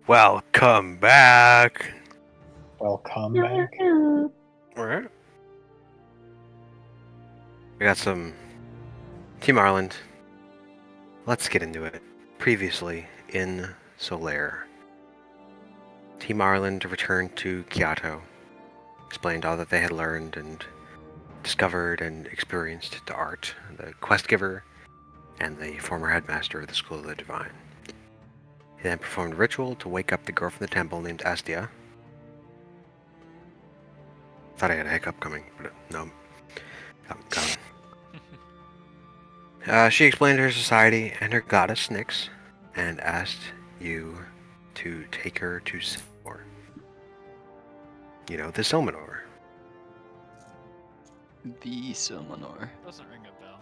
Welcome back. Welcome back. Alright. We got some Team Arlind. Let's get into it. Previously in Solare, Team Arlind returned to Kyoto, explained all that they had learned and discovered and experienced to Art, the quest giver, and the former headmaster of the School of the Divine. He then performed a ritual to wake up the girl from the temple named Astia. Thought I had a hiccup coming, but no. She explained her society and her goddess Nyx, and asked you to take her to Silmanor. You know, the Silmanor. The Solare. Doesn't ring a bell.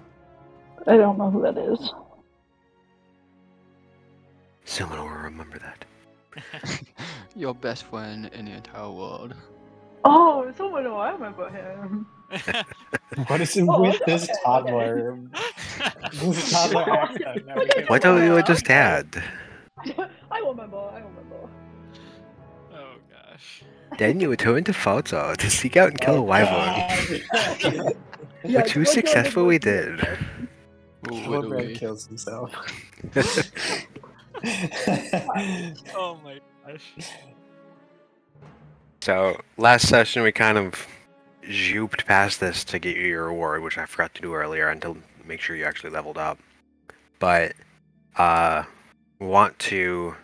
I don't know who that is. Silmanor, remember that. Your best friend in the entire world. Oh, someone know I remember him. What is it with this toddler? This toddler accent. No, What do you just had? I remember. Oh gosh. Then you returned to Falzo to seek out and kill a wyvern. Which was successful we did. Kilbrand kills himself. Oh my gosh. So, last session we kind of zooped past this to get you your reward, which I forgot to do earlier, and to make sure you actually leveled up. But, want to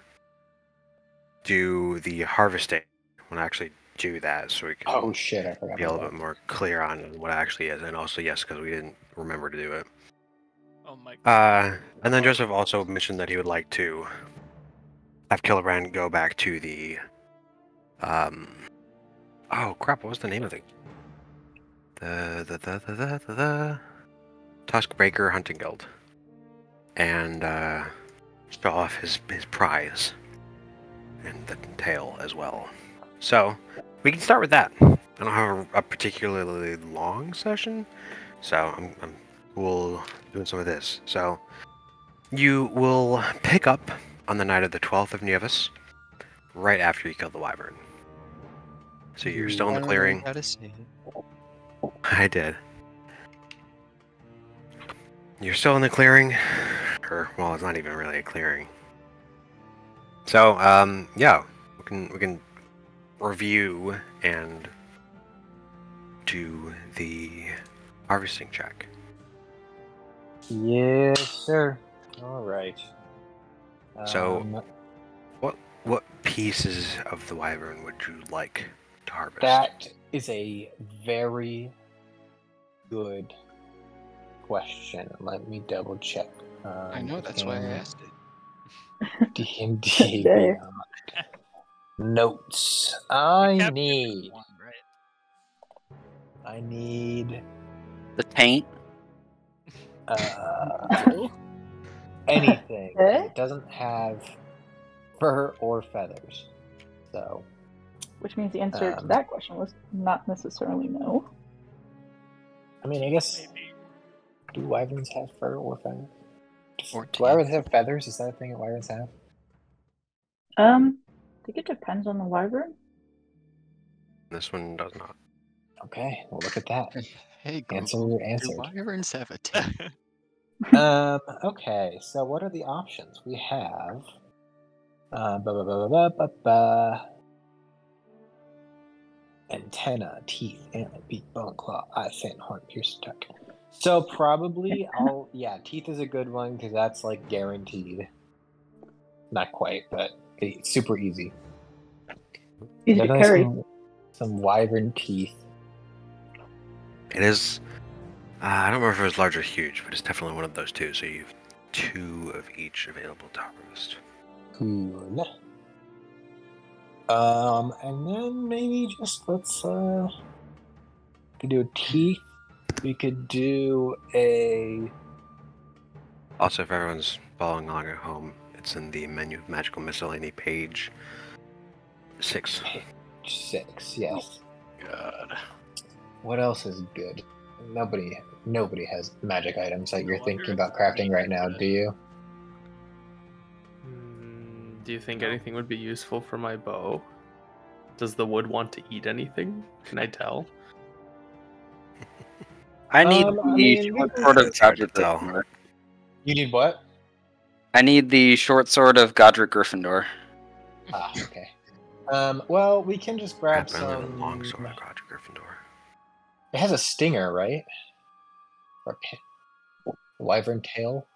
do the harvesting. I want to actually do that so we can Oh shit, I forgot be a about little that. bit more clear on what it actually is, and also, yes, because we didn't remember to do it. Oh my god. And then Joseph also mentioned that he would like to have Kilbrand go back to the, oh crap, what was the name of it? The Tuskbreaker Hunting Guild. And, show off his prize. And the tail as well. So, we can start with that. I don't have a particularly long session, so I'm cool doing some of this. So, you will pick up on the night of the 12th of Nieves, right after you kill the wyvern. So you're still in the clearing. Gotta say. I did. You're still in the clearing, or well, it's not even really a clearing. So, yeah, we can review and do the harvesting check. Yes, sir. All right. So, what pieces of the wyvern would you like to harvest? That is a very good question. Let me double check. I know, that's why I asked it. D&D There. Beyond. Notes. I Captain need one, right? The taint. Anything Eh? that doesn't have fur or feathers. So, Which means the answer to that question was not necessarily no. I mean, I guess, Maybe. do wyverns have fur or feathers? Or Do wyverns have feathers? Is that a thing that wyverns have? I think it depends on the wyvern. This one does not. Okay, well, look at that. Hey, Answer Google, do answered. wyverns have a tail? Okay, so what are the options? We have antenna, teeth, antler, beak, bone, claw, eye, fin, horn, piercing, tuck. So probably teeth is a good one because that's like guaranteed. Not quite, but it's super easy. Easy to Definitely carry. some wyvern teeth. It is. I don't remember if it was large or huge, but it's definitely one of those two. So you have 2 of each available to harvest. Cool. And then maybe just let's we could do a teeth. We could do a Also, if everyone's following along at home, it's in the menu of Magical Miscellany, page 6. 6. Yes. God. What else is good? Nobody has magic items that you're No thinking wonder about it's crafting me right now, good. do you? Do you think anything would be useful for my bow? Does the wood want to eat anything? Can I tell? I need I the mean, short we sword can- of Godric tell. Gryffindor. You need what? I need the short sword of Godric Gryffindor. Ah, okay. Well, we can just grab Crap, I only have a some. long sword of Godric Gryffindor. It has a stinger, right? Or wyvern tail.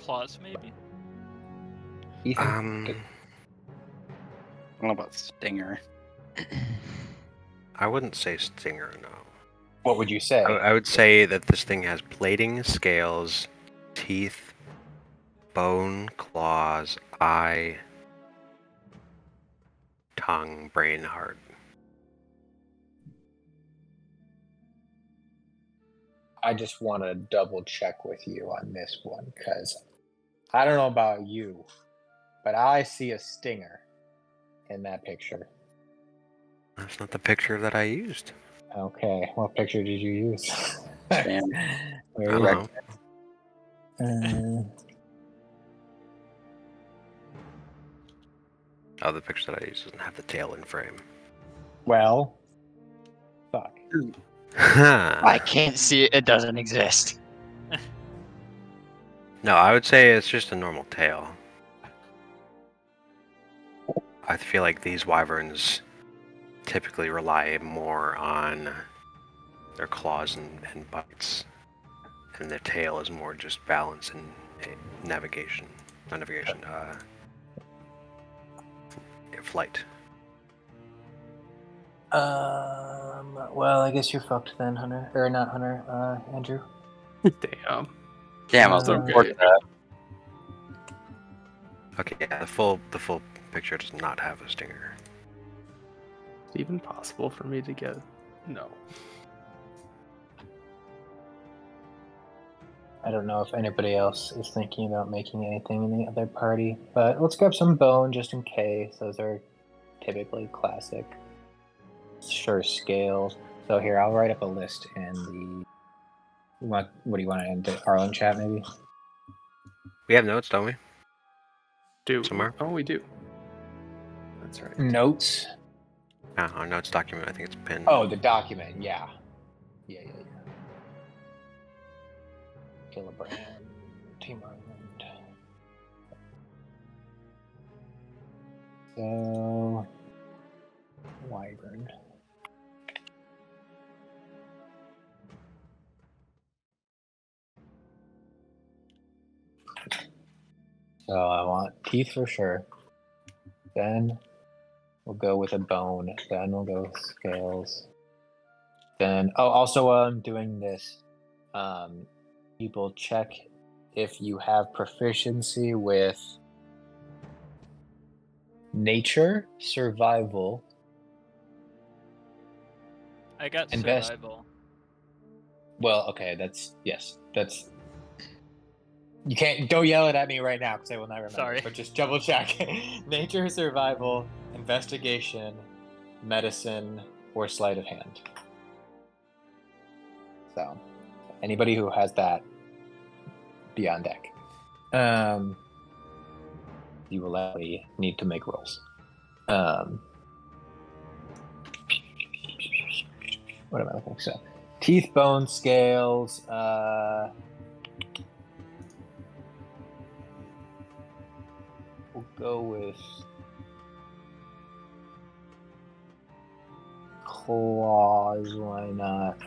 Claws, maybe? Ethan. Um, I don't know about Stinger. I wouldn't say stinger, no. What would you say? I would say that this thing has plating, scales, teeth, bone, claws, eye, tongue, brain, heart. I just want to double check with you on this one because I don't know about you, but I see a stinger in that picture. That's not the picture that I used. Okay, what picture did you use? Damn. Where I is don't it? know. Oh, the picture that I used doesn't have the tail in frame. Well, fuck. I can't see it. It doesn't exist. No, I would say it's just a normal tail. I feel like these wyverns typically rely more on their claws and bites, and their tail is more just balance and navigation. Not navigation, flight. Well, I guess you're fucked then, Hunter. Or not Hunter, Andrew. Damn. Damn, I was looking forward to that. Okay, yeah, the full picture does not have a stinger. Is it even possible for me to get? No. I don't know if anybody else is thinking about making anything in the other party, but let's grab some bone just in case. Those are typically classic. Sure, scales. So here, I'll write up a list in the. What do you want to end the Arlind chat maybe? We have notes, don't we? Do Somewhere? Oh, we do. That's right. Notes. Our notes document. I think it's pinned. Oh, the document. Yeah. Yeah. Killabrand, Team Arlind. So, wyvern. So I want teeth for sure. Then we'll go with a bone. Then we'll go with scales. Then also while I'm doing this, people check if you have proficiency with nature, survival. I got Invest- survival. Well, okay, that's you don't yell it at me right now because I will not remember. Sorry. But just double check. Nature, survival, investigation, medicine, or sleight of hand. So, anybody who has that, be on deck. You will likely need to make rolls. What am I looking for? So, teeth, bone, scales. We'll go with claws. Why not?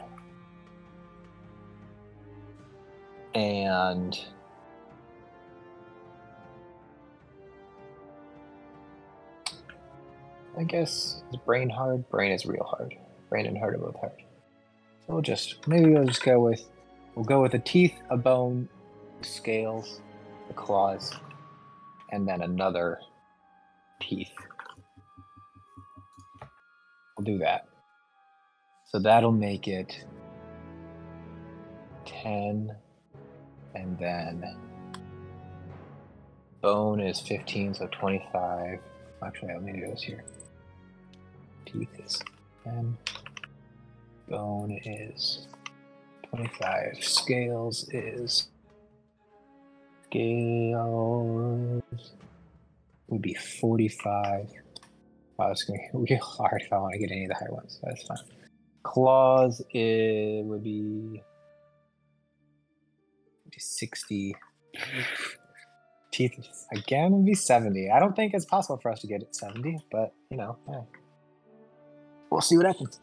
And I guess is brain hard? Brain is real hard. Brain and heart are both hard. So we'll just go with the teeth, a bone, scales, the claws, and then another teeth. We'll do that. So that'll make it 10, and then bone is 15, so 25. Actually, I'll need those here. Teeth is 10. Bone is 25. Scales is Scales would be 45. Wow, it's going to be real hard if I want to get any of the higher ones. That's fine. Claws would be 60. Teeth again would be 70. I don't think it's possible for us to get it 70, but you know, yeah. We'll see what happens.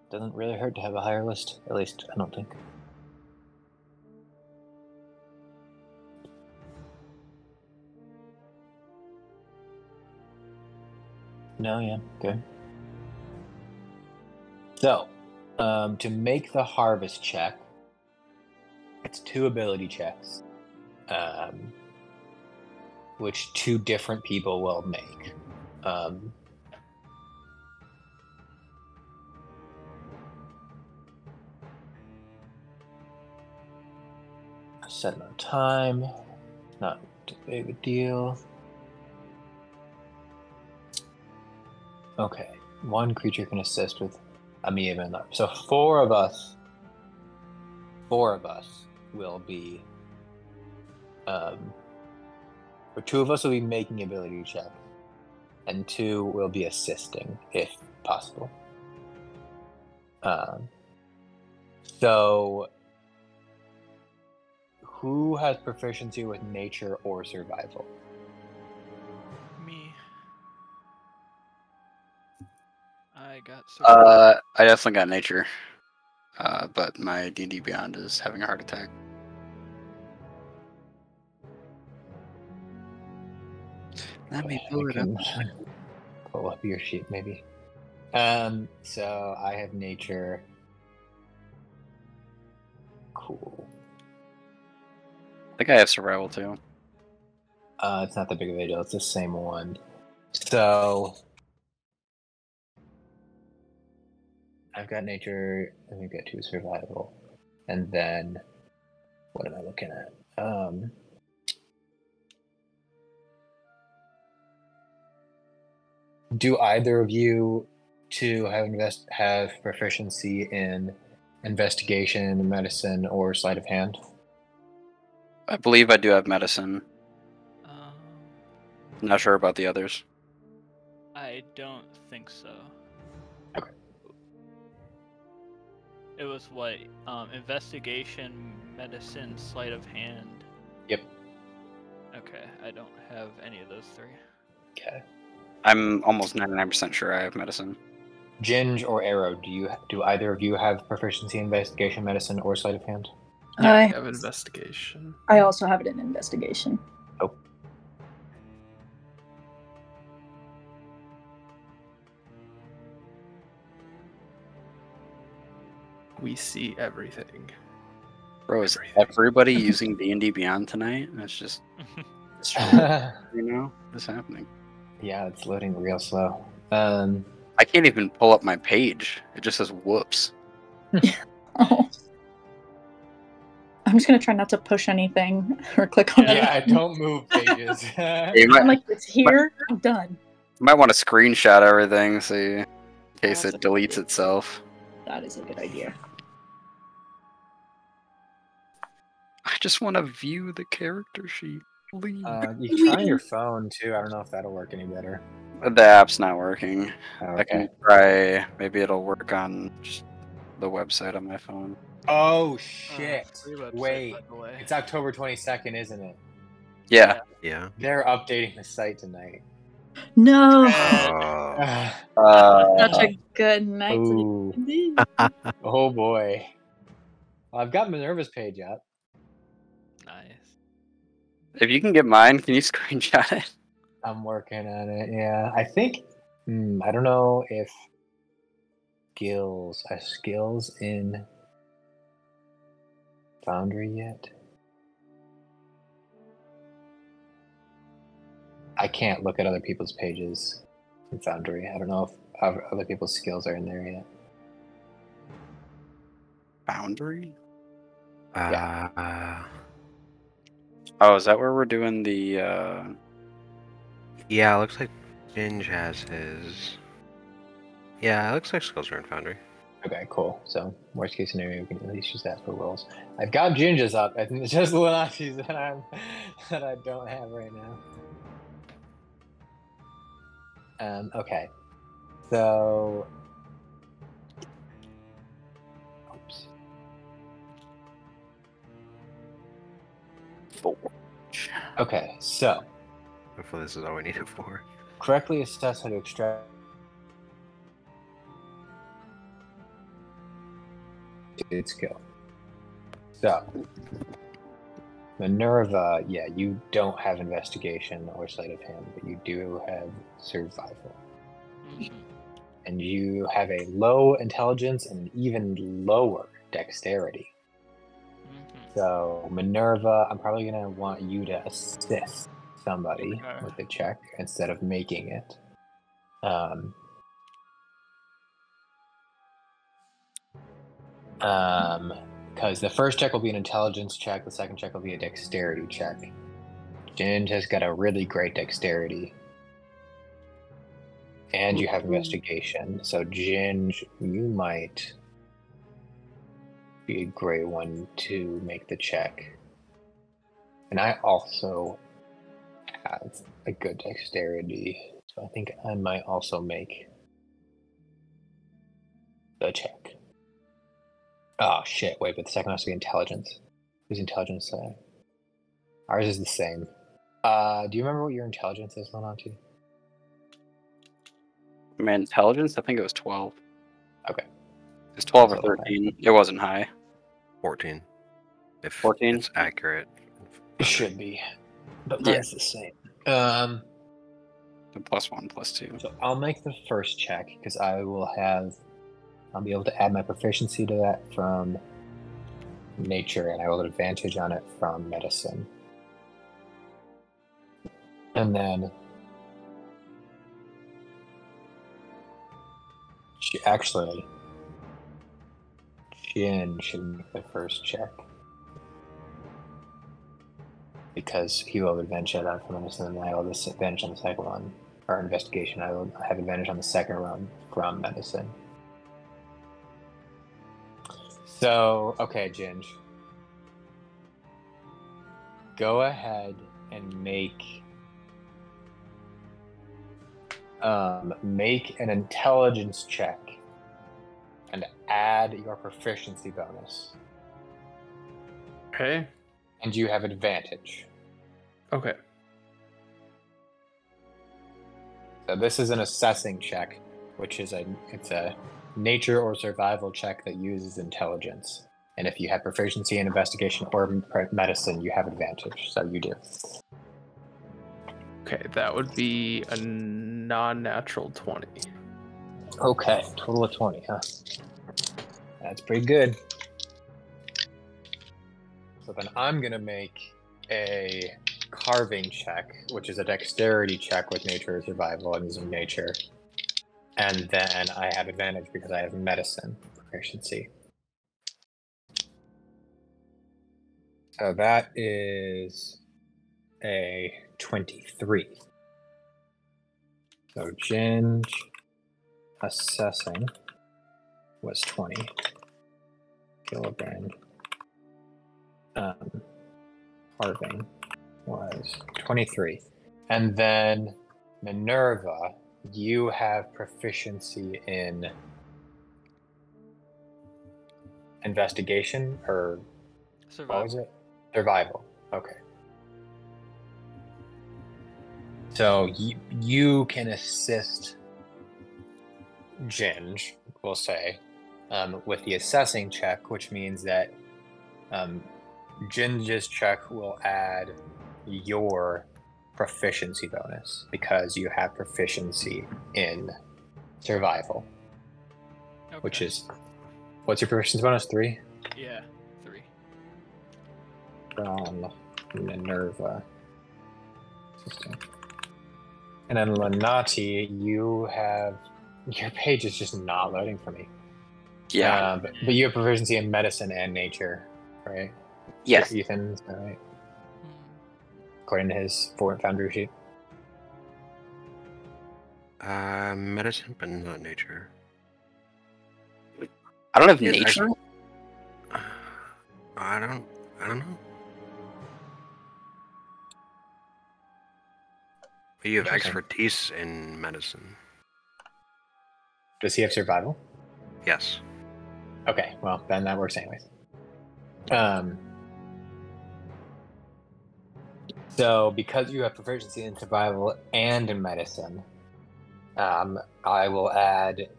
Doesn't really hurt to have a higher list, at least I don't think. No, yeah, good. So, to make the harvest check, it's 2 ability checks, which 2 different people will make. Set amount of time, not too big a deal. Okay, 1 creature can assist with a me event up. So 4 of us will be, or 2 of us will be making ability check, and 2 will be assisting if possible. So, who has proficiency with nature or survival? Me. I got I definitely got nature. But my D&D Beyond is having a heart attack. Let me pull it up. Pull up your sheet, maybe. So I have nature. Cool. I think I have survival too. It's not that big of a deal. It's the same one. So I've got nature, and we've got 2 survival, and then what am I looking at? Do either of you to have proficiency in investigation, medicine, or sleight of hand? I believe I do have medicine. Not sure about the others. I don't think so. Okay. It was what? Investigation, medicine, sleight of hand. Yep. Okay, I don't have any of those 3. Okay. I'm almost 99% sure I have medicine. Ginge or Arrow, do either of you have proficiency in investigation, medicine, or sleight of hand? Yeah, I I have investigation. I also have it in investigation. Oh. We see everything. Bro, is Everything. everybody using D&D Beyond tonight? That's just, it's you know, what's happening? Yeah, it's loading real slow. I can't even pull up my page. It just says whoops. Oh. I'm just gonna try not to push anything or click on Yeah, anything. don't move pages. You I'm like, it's here. I'm done. might want to screenshot everything, see, in case That's it a good deletes idea. itself. That is a good idea. I just want to view the character sheet. Please. You can try your phone too. I don't know if that'll work any better. The app's not working. I can Okay. try. Maybe it'll work on just the website on my phone. Oh shit! Free website, Wait, by the way. it's October 22nd, isn't it? Yeah. Yeah. They're updating the site tonight. No. Oh. Such a good night to Ooh. D&D. Oh boy. I've got Minerva's page up. Nice. If you can get mine, can you screenshot it? I'm working on it. Yeah, I think. I don't know if skills in Foundry yet. I can't look at other people's pages in Foundry. I don't know if other people's skills are in there yet. Boundary? Yeah. Oh, is that where we're doing the? Yeah, it looks like Ginge has his. Yeah, it looks like skills are in Foundry. Okay, cool. So, worst case scenario, we can at least use that for rolls. I've got Ginger's up. I think it's just Lunati's that I don't have right now. Okay. So, oops. Okay, so Hopefully this is all we need it for. correctly assess how to extract its skill. So, Minerva, yeah, you don't have investigation or sleight of hand, but you do have survival. Mhm. And you have a low intelligence and an even lower dexterity. Mhm. So, Minerva, I'm probably going to want you to assist somebody Okay. with the check instead of making it. Because the first check will be an intelligence check, the second check will be a dexterity check. Ginge has got a really great dexterity. And you have investigation. So, Ginge, you might be a great one to make the check. And I also have a good dexterity. So, I think I might also make the check. Oh, shit. Wait, but the second has to be intelligence. Whose intelligence? Ours is the same. Do you remember what your intelligence is, Lonati? My intelligence, I think it was 12. Okay. It's 12 or That's a little 13. It wasn't high. 14. If 14? it's accurate. It should be. But Yeah. mine's the same. The +1, +2. So I'll make the first check because I'll be able to add my proficiency to that from nature, and I will have advantage on it from medicine. And then Jin should make the first check because he will have advantage on it from medicine, and I will have advantage on the second one, or investigation. I will have advantage on the second one from medicine. So, okay, Ginge. Go ahead and make an intelligence check and add your proficiency bonus. Okay. And you have advantage. Okay. So this is an assessing check, which is it's a nature or survival check that uses intelligence. And if you have proficiency in investigation or medicine, you have advantage. So you do. Okay, that would be a non-natural 20. Okay, total of 20, huh? That's pretty good. So then I'm going to make a carving check, which is a dexterity check with nature or survival and using nature. And then I have advantage because I have medicine proficiency. So that is a 23. So Ginge assessing was 20. Kilogram. Carving was 23. And then Minerva, you have proficiency in investigation or Survival. what was it? Survival. Okay. So you can assist Ginge, we'll say, with the assessing check, which means that Ginge's check will add your proficiency bonus because you have proficiency in survival, Okay. which is what's your proficiency bonus? 3 Yeah, 3. from Minerva. And then Lenati, you have your page is just not loading for me. Yeah. But you have proficiency in medicine and nature, right? Yes. Ethan, is that right? According to his foundry sheet. Medicine, but not nature. I don't have Yes, nature. I don't know. But you have Interesting. expertise in medicine. Does he have survival? Yes. Okay, well, then that works anyways. So because you have proficiency in survival and in medicine, I will add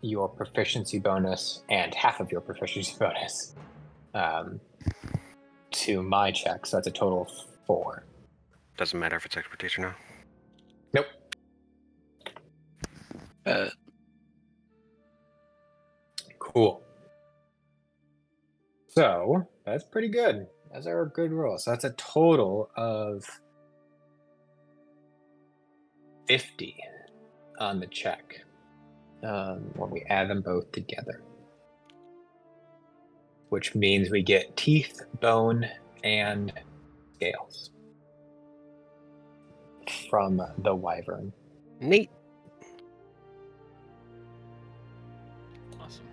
your proficiency bonus and half of your proficiency bonus to my check. So that's a total of 4. Doesn't matter if it's expertise or no. Nope. Cool. So that's pretty good. Those are good rolls. So that's a total of 50 on the check when we add them both together. Which means we get teeth, bone, and scales from the wyvern. Neat. Awesome.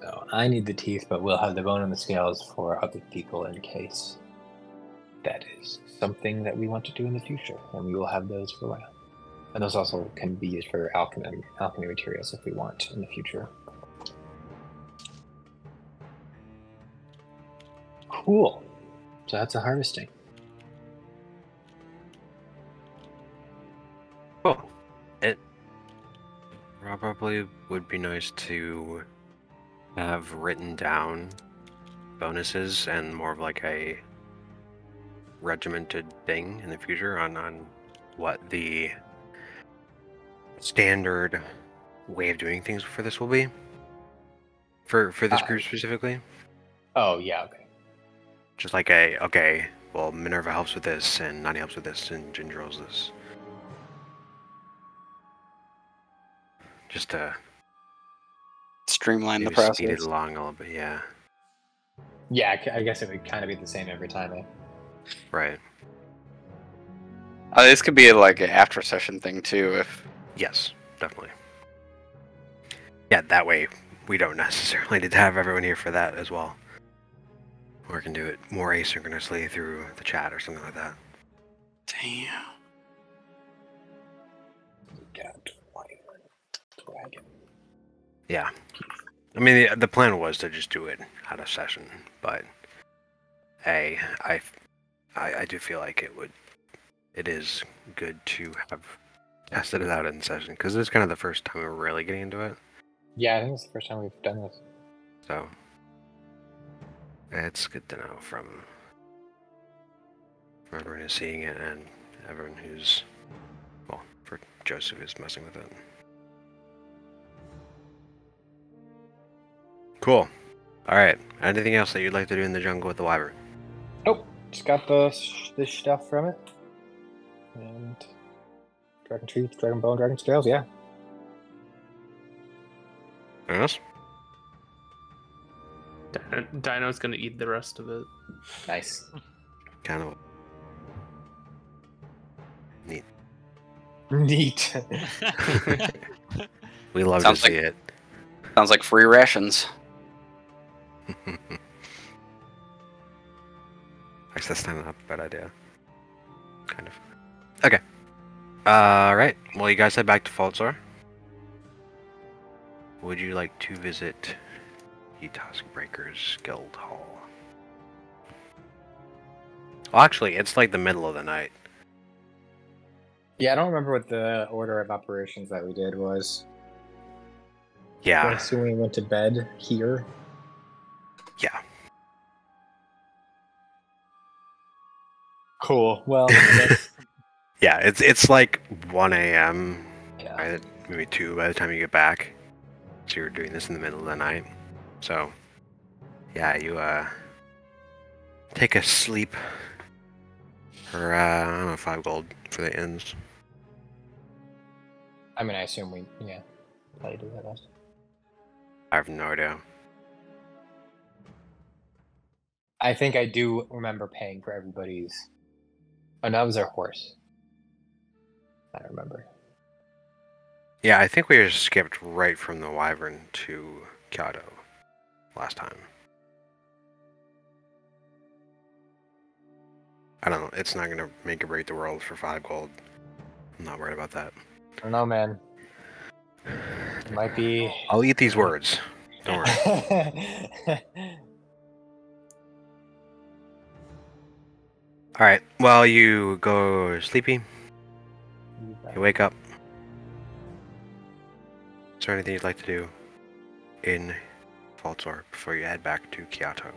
So I need the teeth, but we'll have the bone and the scales for other people in case that is something that we want to do in the future, and we will have those for around. And those also can be used for alchemy materials if we want in the future. Cool. So that's a harvesting. Cool. It probably would be nice to have written down bonuses and more of like a regimented thing in the future on what the standard way of doing things for this will be. For this group specifically. Oh, yeah, okay. Just like well, Minerva helps with this, and Nani helps with this, and Ginger helps this. Just to Streamline the maybe speed it process. along a little bit, yeah. Yeah, I guess it would kind of be the same every time, eh? Right. This could be like an after session thing too. If Yes, definitely. Yeah, that way we don't necessarily need to have everyone here for that as well. Or we can do it more asynchronously through the chat or something like that. damn. Got wyvern dragon. Yeah. I mean, the plan was to just do it out of session, but I do feel like it is good to have tested it out in session, because it's kind of the first time we're really getting into it. Yeah, I think it's the first time we've done this. So it's good to know from everyone who's seeing it and everyone who's, well, for Joseph who's messing with it. Cool. All right. Anything else that you'd like to do in the jungle with the wyvern? Nope, just got the stuff from it. And dragon teeth, dragon bone, dragon scales, yeah. Anything else? Dino's gonna eat the rest of it. Nice. Kind of neat. Neat. We love Sounds to see like- it. Sounds like free rations. Actually, that's not a bad idea. Kind of. Okay. Right. Well, you guys head back to Faltzar. Would you like to visit the Taskbreakers Guild Hall? Well, actually, it's like the middle of the night. Yeah, I don't remember what the order of operations that we did was. I Yeah. assume we went to bed here. Yeah. Cool. Well, I guess, Yeah, it's like 1 a.m. yeah. Maybe 2 by the time you get back. So you're doing this in the middle of the night. So, yeah, you take a sleep for I don't know, 5 gold for the inns. I mean, I assume we, yeah, probably do that. Last. I have no idea. I think I do remember paying for everybody's. Oh, no, that was our horse. I remember. Yeah, I think we just skipped right from the Wyvern to Kyoto last time. I don't know. It's not going to make or break the world for 5 gold. I'm not worried about that. I don't know, man. It might be. I'll eat these words. Don't worry. All right. Well, you go sleepy. You wake up. Is there anything you'd like to do in Faltor before you head back to Kyoto?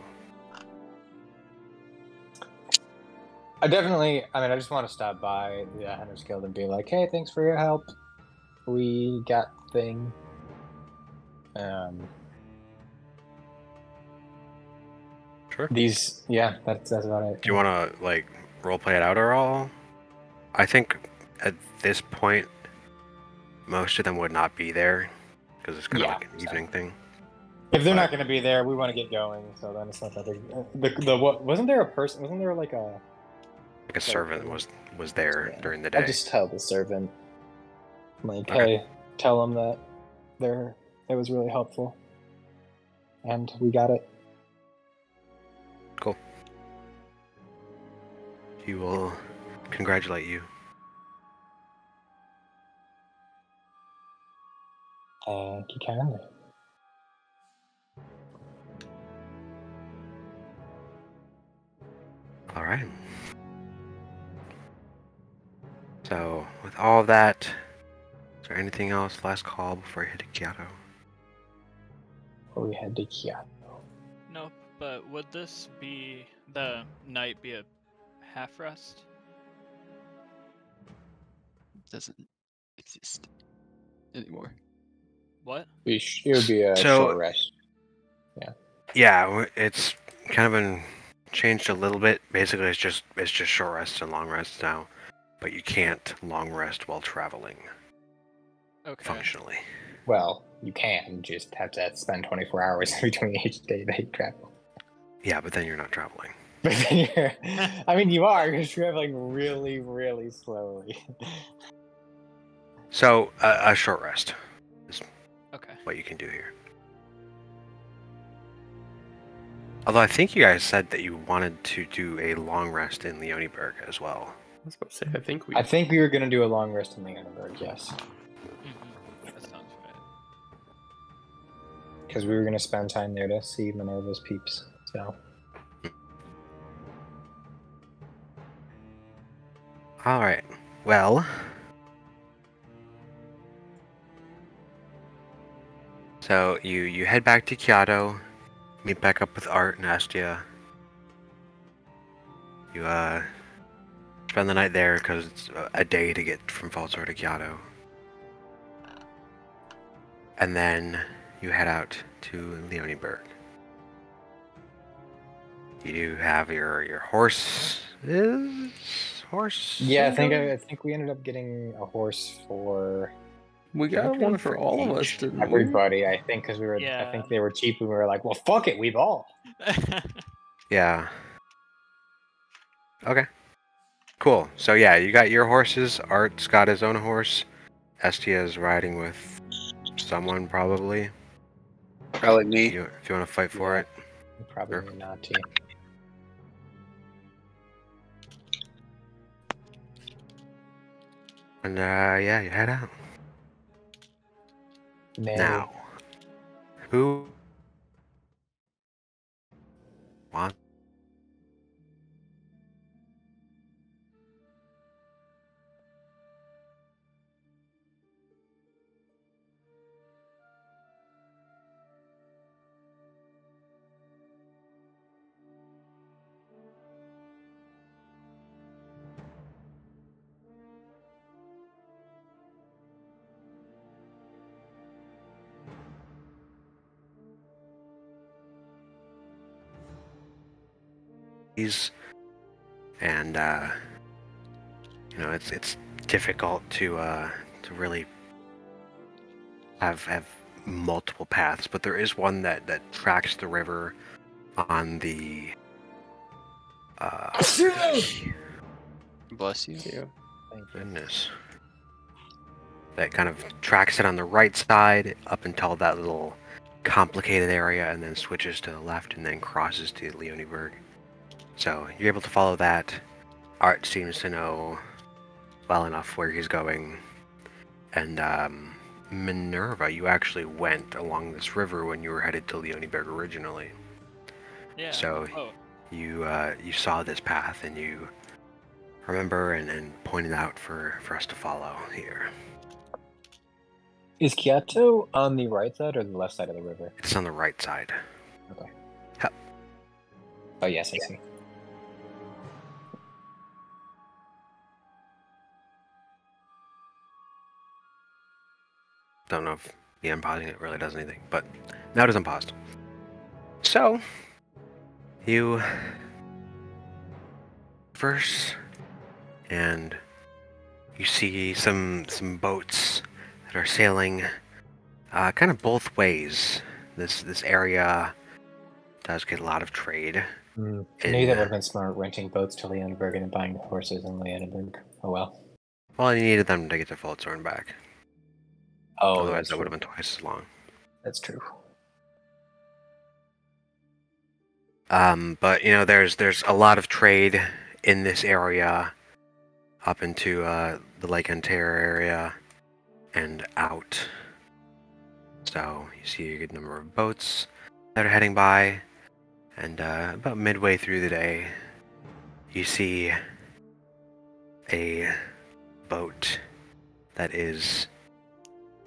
I just want to stop by the Hunters Guild and be like, hey, thanks for your help. We got thing. Sure. That's about it. Do you want to like role play it out or all? I think at this point, most of them would not be there because it's kind of like an evening thing. If they're not going to be there, we want to get going. So then it's not that big. What wasn't there a person? Wasn't there like a servant was there during the day? I'll just tell the servant, like, hey, tell them that it was really helpful, and we got it. Cool. He will congratulate you. Thank you kindly. All right. So, with all of that, is there anything else? Last call before you head to Kyoto? Before we head to Kyoto. Nope, but would this be the night be a half rest? Doesn't exist anymore. What? It would be a short rest. Yeah, it's kind of been changed a little bit. Basically, it's just short rests and long rests now, but you can't long rest while traveling. Okay. Functionally. Well, you can just have to spend 24 hours between each day that you travel. Yeah, but then you're not traveling. But then you are. You're traveling really, really slowly. So, a short rest is Okay. what you can do here. Although I think you guys said that you wanted to do a long rest in Leonieburg as well. I was about to say, I think we were going to do a long rest in Leonieburg, yes. Mm-hmm. That sounds right. Because we were going to spend time there to see Minerva's peeps, so... Alright, well... So, you head back to Kyoto, meet back up with Art and Astia. You, spend the night there because it's a day to get from Falsor to Kyoto. And then you head out to Leonieburg. You do have your horse. Yeah, I think we ended up getting a horse for... We got one for all of us, didn't we? Everybody, I think, because I think they were cheap, and we were like, well, fuck it, we've all. Yeah. Okay. Cool. So yeah, you got your horses. Art's got his own horse. Estia is riding with someone, probably. Probably me. If you want to fight for it. Probably not to. And yeah, you head out. Now, who wants? And it's difficult to really have multiple paths, but there is one that tracks the river on the Bless you. Yeah. goodness. that kind of tracks it on the right side up until that little complicated area, and then switches to the left and then crosses to Leonieburg. So you're able to follow that. Art seems to know well enough where he's going. And Minerva, you actually went along this river when you were headed to Leonieburg originally. Yeah. So you saw this path and you remember and pointed out for us to follow here. Is Kyoto on the right side or the left side of the river? It's on the right side. Okay. Yep. Oh, yes, I see. Don't know if the unpausing it really does anything, but now it is unpaused. So, you first, and you see some boats that are sailing kind of both ways. This area does get a lot of trade. Maybe that would have been smart, renting boats to Leonieburg and buying the horses in Leonieburg. Oh well. Well, you needed them to get to Foldzorn back. Oh, Otherwise, that would have been twice as long. That's true. But you know, there's a lot of trade in this area, up into the Lake Ontario area, and out. So you see a good number of boats that are heading by, and about midway through the day, you see a boat that is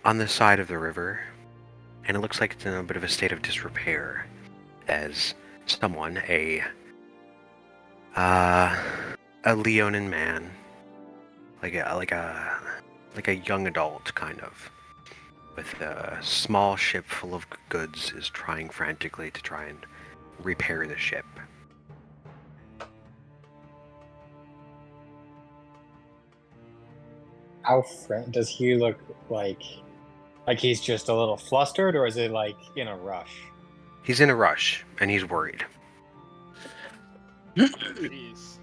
on the side of the river, and it looks like it's in a bit of a state of disrepair, as someone, a Leonin man, like a young adult kind of, with a small ship full of goods, is trying frantically to try and repair the ship. How does he look like? Like he's just a little flustered, or is it like in a rush? He's in a rush, and he's worried. Jeez.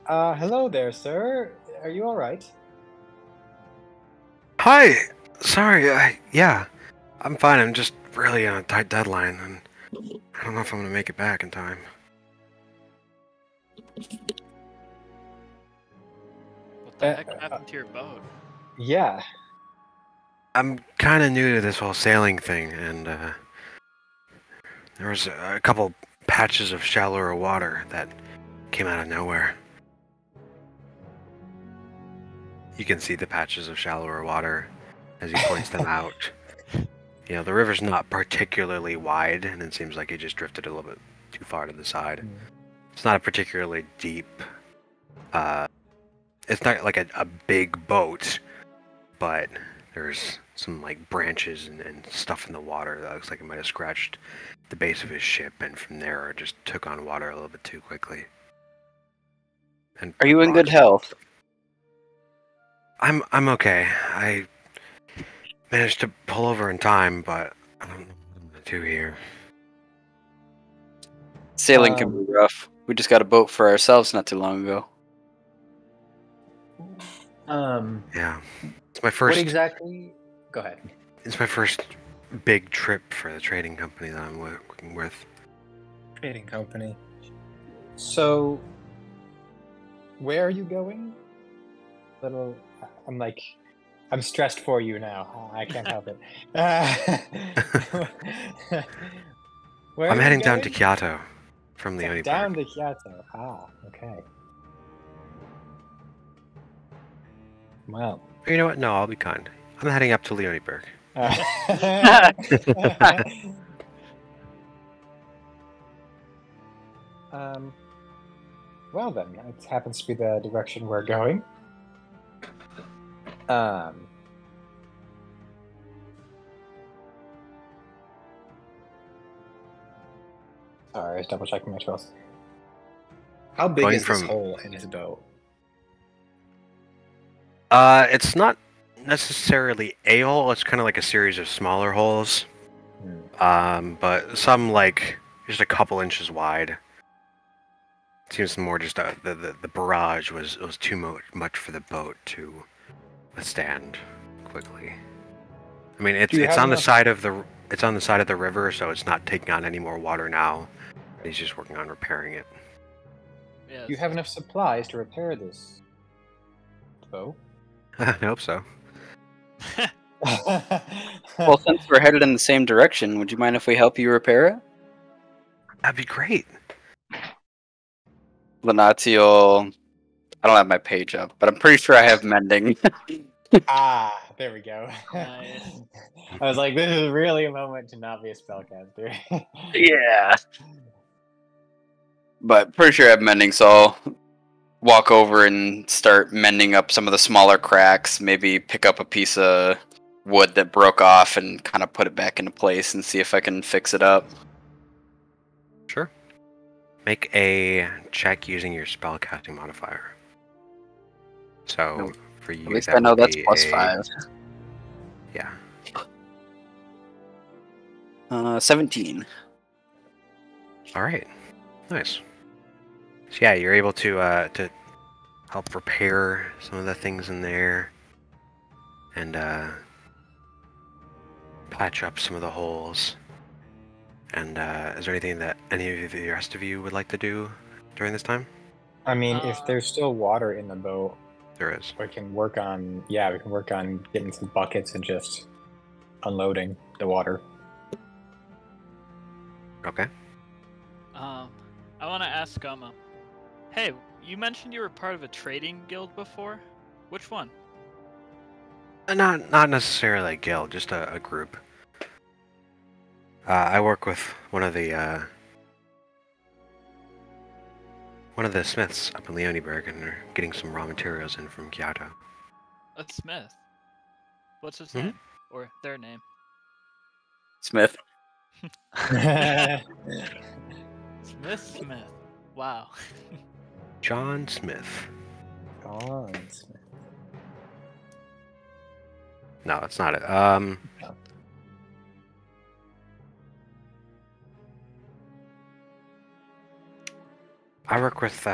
Hello there, sir. Are you all right? Hi! Sorry, yeah. I'm fine, I'm just really on a tight deadline, and I don't know if I'm gonna make it back in time. What the heck happened to your boat? Yeah. I'm kind of new to this whole sailing thing, and there was a couple patches of shallower water that came out of nowhere. You can see the patches of shallower water as he points them out. You know, the river's not particularly wide, and it seems like it just drifted a little bit too far to the side. It's not a particularly deep, it's not like a big boat, but there's some like branches and stuff in the water that looks like it might have scratched the base of his ship, and from there it just took on water a little bit too quickly. And Are you in good health? I'm okay. I managed to pull over in time, but I don't know what I'm gonna do here. Sailing can be rough. We just got a boat for ourselves not too long ago. Yeah, it's my first. What exactly? Go ahead. It's my first big trip for the trading company that I'm working with. Trading company. So, where are you going? I'm stressed for you now. I can't help it. Where I'm are you heading down to going? Kyoto from Leonieburg. Down to Kyoto. Ah, okay. Well. You know what? No, I'll be kind. I'm heading up to Leonieburg. Well then, it happens to be the direction we're going. Sorry, I was double checking my spells. How big Going is this from- hole in his bow? It's not necessarily a hole. It's kind of like a series of smaller holes. But some like just a couple inches wide. seems more just the barrage was too much for the boat to withstand quickly. I mean, Do you it's have on the enough- side of the river, so it's not taking on any more water now. He's just working on repairing it. Yeah. Do you have enough supplies to repair this boat? I hope so. Well, since we're headed in the same direction, would you mind if we help you repair it? That'd be great. Lenatio, I don't have my page up, but I'm pretty sure I have mending. There we go. Nice. I was like, this is really a moment to not be a spellcaster. Yeah. But pretty sure I have mending, so I'll walk over and start mending up some of the smaller cracks, maybe pick up a piece of wood that broke off and kind of put it back into place and see if I can fix it up. Sure. Make a check using your spellcasting modifier. So No, for you, At least that I know would that's be plus a- 5. Yeah. 17. All right. Nice. So yeah, you're able to help repair some of the things in there, and patch up some of the holes. And is there anything that any of the rest of you would like to do during this time? I mean, if there's still water in the boat, There is. we can work on getting some buckets and just unloading the water. Okay. I want to ask hey, you mentioned you were part of a trading guild before. Which one? Not necessarily a guild, just a group. I work with one of the smiths up in Leonieburg, and they're getting some raw materials in from Kyoto. A smith. What's his Mhm. name? Or their name? Smith. Smith. Wow. John Smith. Oh, No, that's not it. I work with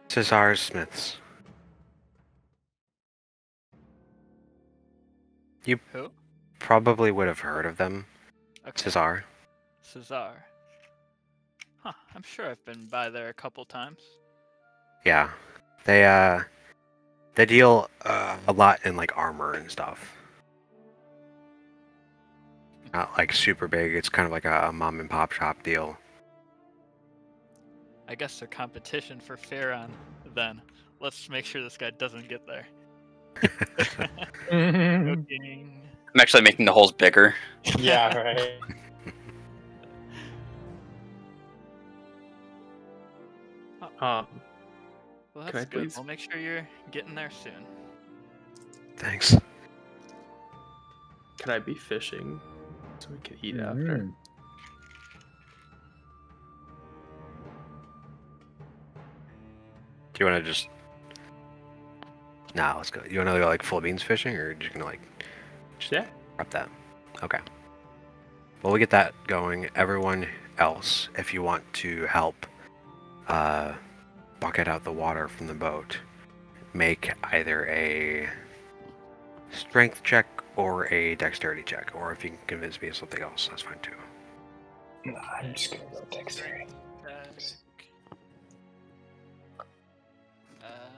Cesar Smiths. You Who? probably would have heard of them. Okay. Cesar. Cesar. Huh. I'm sure I've been by there a couple times. Yeah, they deal a lot in like armor and stuff. Not like super big. It's kind of like a mom and pop shop deal. I guess they're competition for Farron, then. Let's make sure this guy doesn't get there. Joking. I'm actually making the holes bigger. yeah, right. Well, Can that's I good. please- We'll make sure you're getting there soon. Thanks. Can I be fishing so we can eat after? Mm. Do you want to just? Nah, let's go. You want to go like full beans fishing, or just gonna like Yeah. prep that? Okay. Well, we get that going. Everyone else, if you want to help bucket out the water from the boat, make either a strength check or a dexterity check, or if you can convince me of something else, that's fine too. Nah, I'm just gonna go dexterity.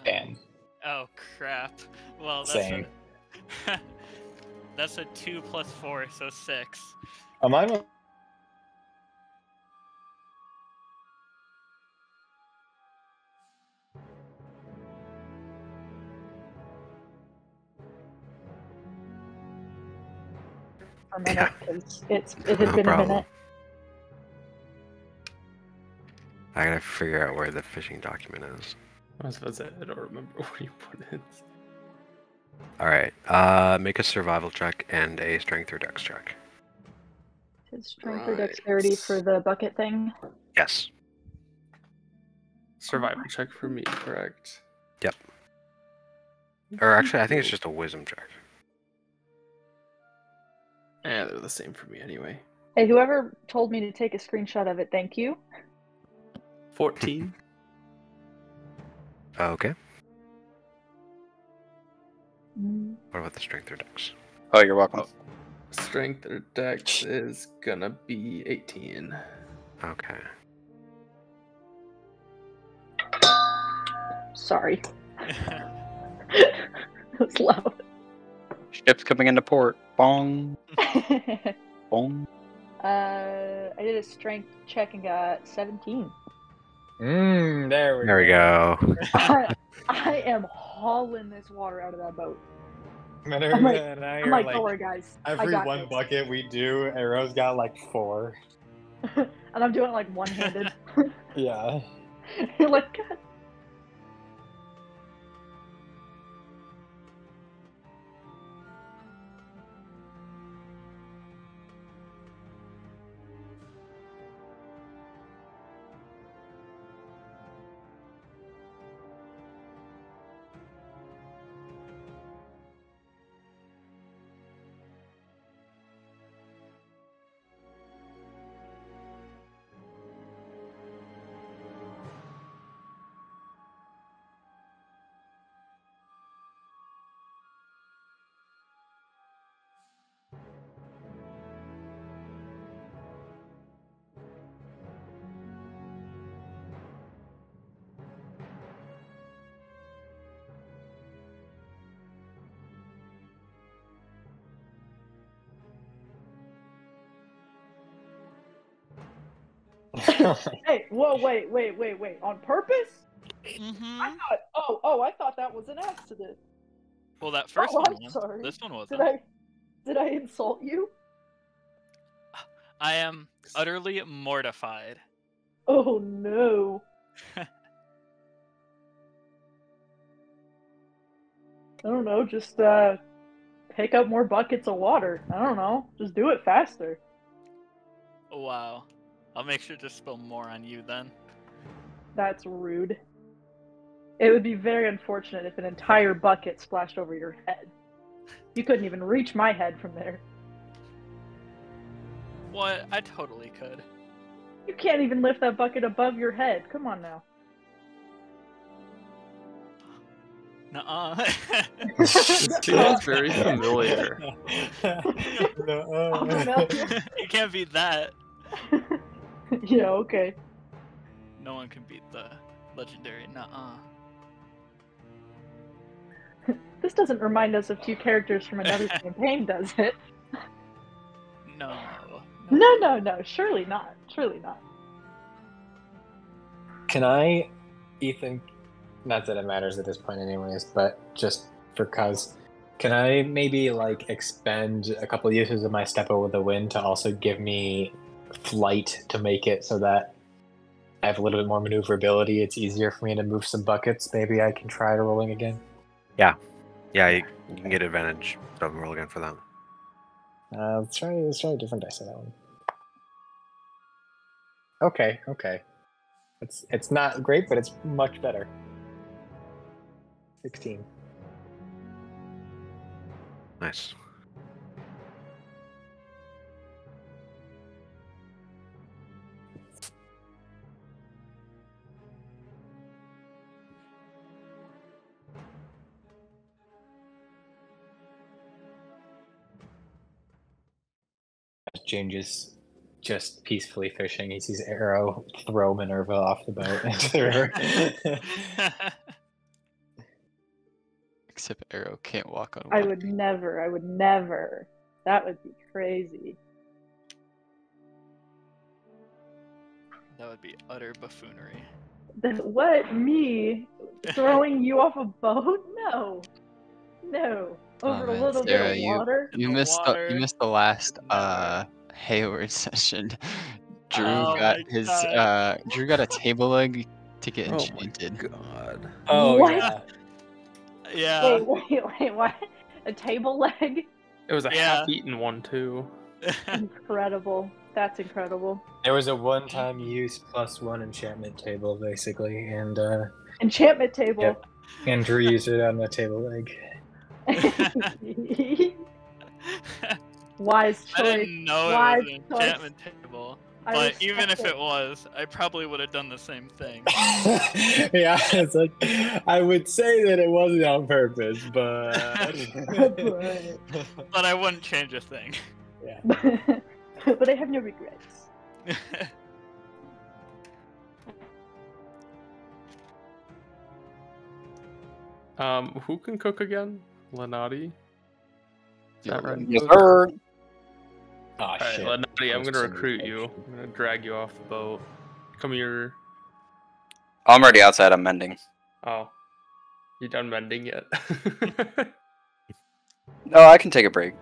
Damn. Oh crap. Well, that's Same. a that's a 2 plus 4, so 6. Mine was For a minute, Yeah. 'cause it had No been a problem. minute. I gotta figure out where the fishing document is. I was about to say, I don't remember where you put it. All right. Make a survival check and a strength or dex check. His strength or Right. dexterity for the bucket thing. Yes. Survival check for me, correct? Or actually, I think it's just a wisdom check. Yeah, they're the same for me anyway. Hey, whoever told me to take a screenshot of it, thank you. 14. Okay. Mm. What about the strength or dex? Oh, you're welcome. Strength or dex is gonna be 18. Okay. Sorry. That was loud. Ship's coming into port. Bong, bong. I did a strength check and got 17. There we There we go. I am hauling this water out of that boat. Matter I'm like- and I I'm are like, like, don't worry, guys. I every got one this. bucket we do, Arrow's got like 4. And I'm doing it like one-handed. Yeah. You're like, God. Hey, whoa, wait. On purpose? Mm-hmm. I thought that was an accident. Well, that first Oh, one I'm was. sorry. This one wasn't. Did I insult you? I am utterly mortified. Oh no. I don't know, just pick up more buckets of water. I don't know. Just do it faster. Wow. I'll make sure to spill more on you then. That's rude. It would be very unfortunate if an entire bucket splashed over your head. You couldn't even reach my head from there. What? I totally could. You can't even lift that bucket above your head. Come on now. Nuh-uh. Seems very familiar. You can't beat that. Yeah, okay. No one can beat the legendary nuh-uh. This doesn't remind us of two characters from another campaign, does it? No. No. Surely not. Surely not. Can I, Ethan, not that it matters at this point anyways, but just for cause, can I maybe like expend a couple uses of my Step Over the Wind to also give me flight to make it so that I have a little bit more maneuverability? It's easier for me to move some buckets. Maybe I can try rolling again. Yeah, you can get advantage. So roll again for that. Let's try a different dice on that one. Okay. It's not great, but it's much better. 16. Nice. Changes just peacefully fishing. He sees Arrow throw Minerva off the boat into the river. Except Arrow can't walk on I water. would never. That would be crazy. That would be utter buffoonery. Then what? Me throwing you off a boat? No. Over a man, little Sarah, bit of water? You The missed water you missed the last never. Hayward session. Drew Oh got my his God. Drew got a table leg to get Oh my enchanted. god. Oh What? yeah. Yeah. Wait, what? A table leg? It was a Yeah. half-eaten one too. Incredible. That's incredible. There was a one-time use +1 enchantment table basically, and Enchantment table. Yep. Andrew used it on the table leg. Wise I choice. didn't know it Wise was an choice. enchantment table. But even if it was, I probably would have done the same thing. Yeah, it's like I would say that it wasn't on purpose, but But I wouldn't change a thing. yeah. But I have no regrets. Who can cook again? Lenati? Is that right? Yes, sir. Oh Alright, shit. Lenati, I'm gonna Posted recruit you. infection. I'm gonna drag you off the boat. Come here. I'm already outside. I'm mending. Oh. You done mending yet? No, I can take a break.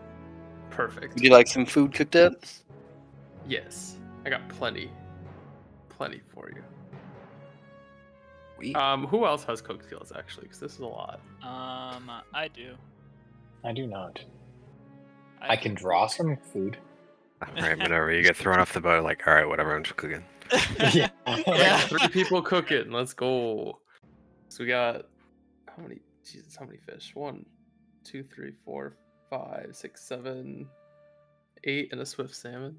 Perfect. Would you like some food cooked up? Yes. I got plenty. Plenty for you. We Who else has cook skills actually? Because this is a lot. I do. I do not. I can draw some food. Right, whatever. You get thrown off the boat, like, all right, whatever, I'm just cooking. Yeah. Yeah. 3 people cooking. Let's go. So we got how many? Jesus, how many fish? 1, 2, 3, 4, 5, 6, 7, 8, and a swift salmon.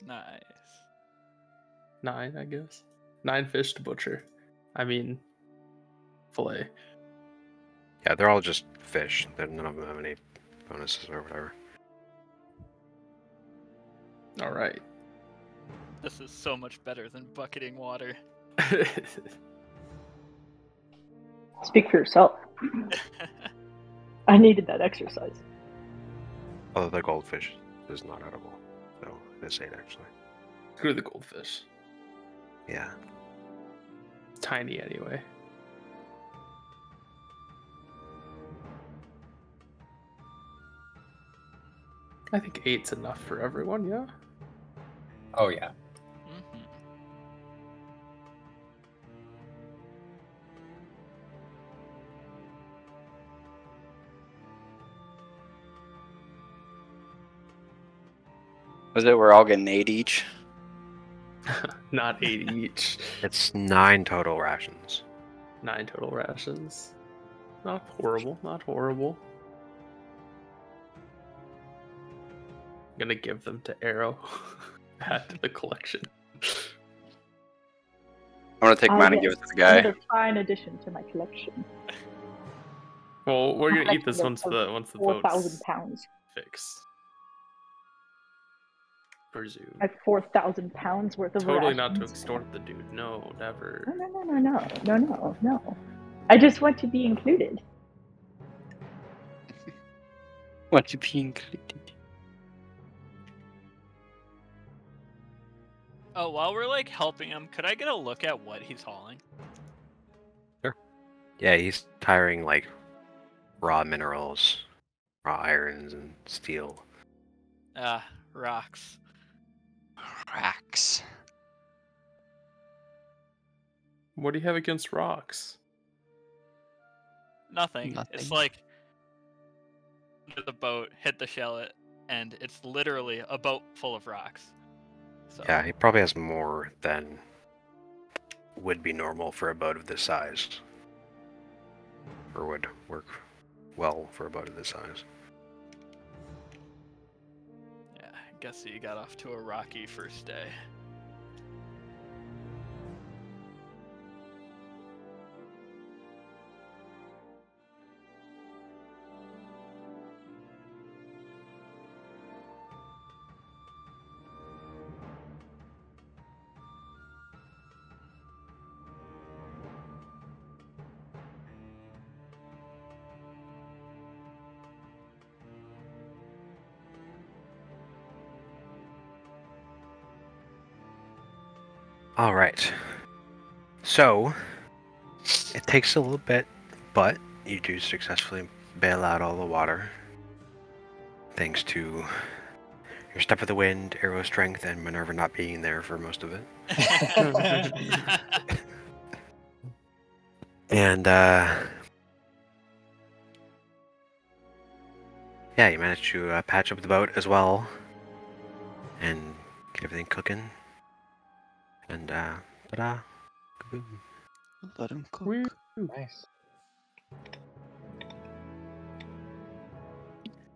Nice. 9, I guess. 9 fish to butcher. I mean, fillet. Yeah, they're all just fish. None of them have any bonuses or whatever. All right. This is so much better than bucketing water. Speak for yourself. I needed that exercise. Although the goldfish is not edible. So it is 8 actually. Screw the goldfish. Yeah. It's tiny anyway. I think 8's enough for everyone, yeah? Oh yeah. Mhm. Was it we're all getting 8 each? Not 8 each. It's 9 total rations. 9 total rations. Not horrible, not horrible. I'm gonna give them to Arrow. Add to the collection. I'm gonna take Ah, mine and yes, give it to the guy. Another fine addition to my collection. Well, we're gonna eat this Collection once the 4,000 boat's pounds. fixed. Presume. I have 4,000 pounds worth of Totally not to rations. extort the dude. No, never. No. I just want to be included. Want to be included? Oh, while we're like helping him, could I get a look at what he's hauling? Yeah, he's tiring like raw minerals, raw irons, and steel. Rocks. Racks. What do you have against rocks? Nothing. Nothing. It's like the boat hit the shell, and it's literally a boat full of rocks. So Yeah, he probably has more than would be normal for a boat of this size. Or would work well for a boat of this size. yeah, I guess he got off to a rocky first day. Alright. So, it takes a little bit, but you do successfully bail out all the water. Thanks to your Step of the Wind, Arrow Strength, and Minerva not being there for most of it. And, yeah, you managed to patch up the boat as well. And get everything cooking. And, ta-da. Kaboom. Let him cook. Woo. Nice.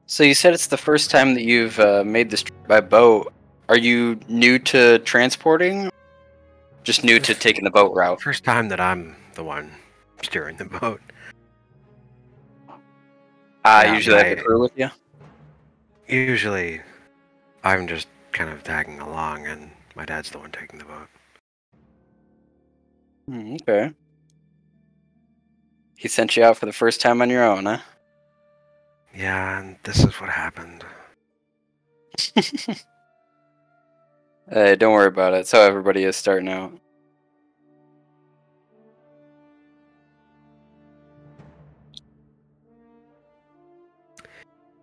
So you said it's the first time that you've made this trip by boat. Are you new to transporting? Just new to taking the boat route? First time that I'm the one steering the boat. Yeah, Usually have the crew with you? Usually, I'm just kind of tagging along, and my dad's the one taking the boat. Okay. He sent you out for the first time on your own, huh? Yeah, and this is what happened. Hey, don't worry about it. It's how everybody is starting out.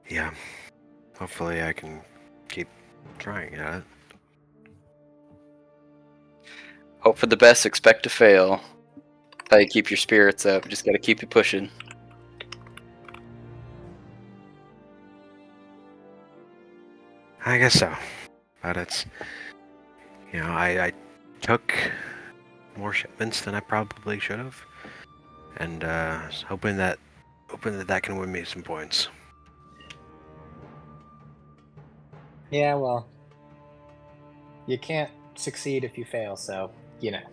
Yeah. Hopefully I can keep trying at it. Hope for the best, expect to fail. That's how you keep your spirits up. You just gotta keep it pushing. I guess so. But it's... You know, I took more shipments than I probably should have. And hoping that that can win me some points. Yeah, well, you can't succeed if you fail, so, you know.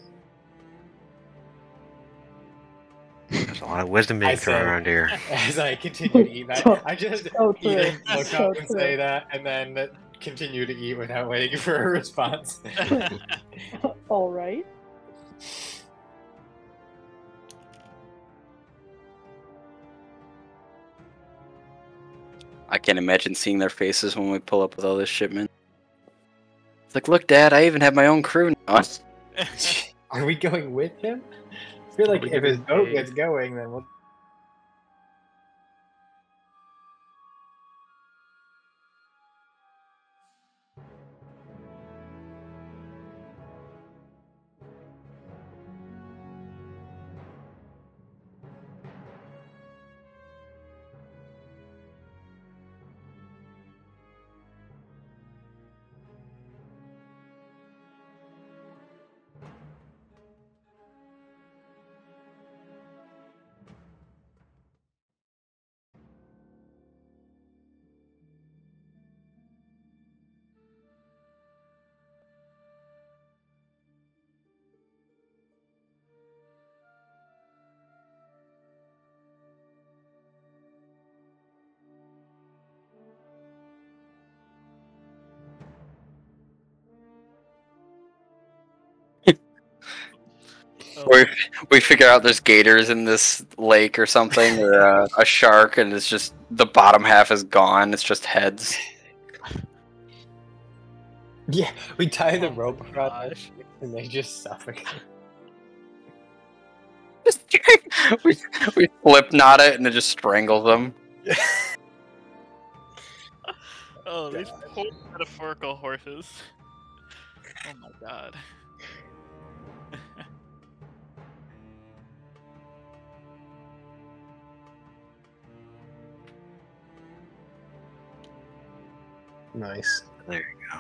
There's a lot of wisdom being thrown around here. As I continue to eat that, I just So true. eating, look So up and true. say that, and then continue to eat without waiting for a response. All right. I can't imagine seeing their faces when we pull up with all this shipment. It's like, look, Dad, I even have my own crew now. Are we going with him? I feel like we if his getting boat paid? gets going, then we'll. We figure out there's gators in this lake or something, or a shark, and it's just the bottom half is gone. It's just heads. Yeah, we tie the Oh my rope around their gosh. feet and they just suffocate. we flip knot it and it just strangles them. Oh, these poor metaphorical horses. Oh my god. Nice. There you go.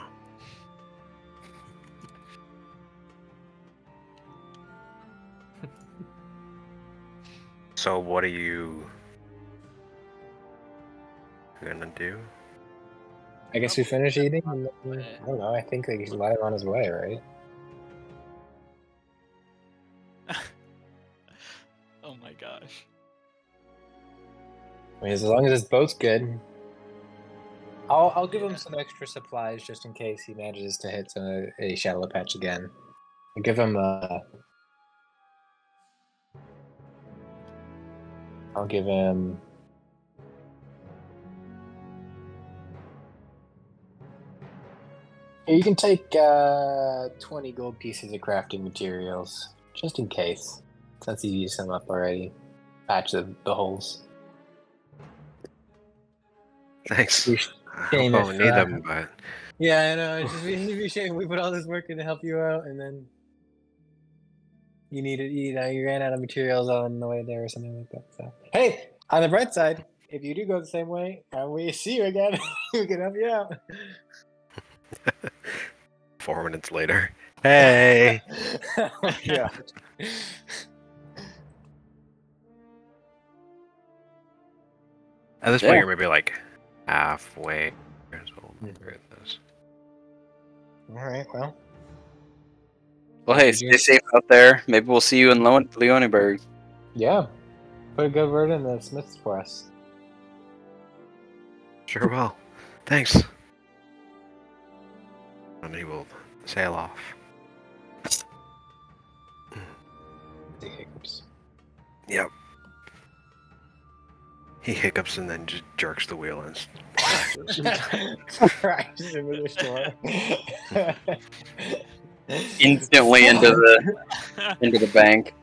So what are you gonna do? I guess we finish eating. And then, I don't know. I think they should let him on his way, right? Oh my gosh. I mean, as long as his boat's good. I'll give him some extra supplies just in case he manages to hit a shallow patch again. I'll give him I'll give him. Here, you can take 20 gold pieces of crafting materials, just in case, since you used some up already. Patch the holes. Thanks. Be I shame hope I'll if, need them, but Yeah, I know. It's just it'd be a shame we put all this work in to help you out, and then you ran out of materials on the way there or something like that. So, hey, on the bright side, if you do go the same way and we see you again, we can help you out. 4 minutes later. Hey! Oh my god. At this point, you're maybe like halfway. So we'll figure this. All right. Well. Well, hey, stay safe out there. Maybe we'll see you in Leoneburg. Yeah. Put a good word in the Smiths for us. Sure will. Thanks. And he will sail off. The hiccups. Yep. He hiccups and then just jerks the wheel and Crashes into the shore. Instantly into the bank.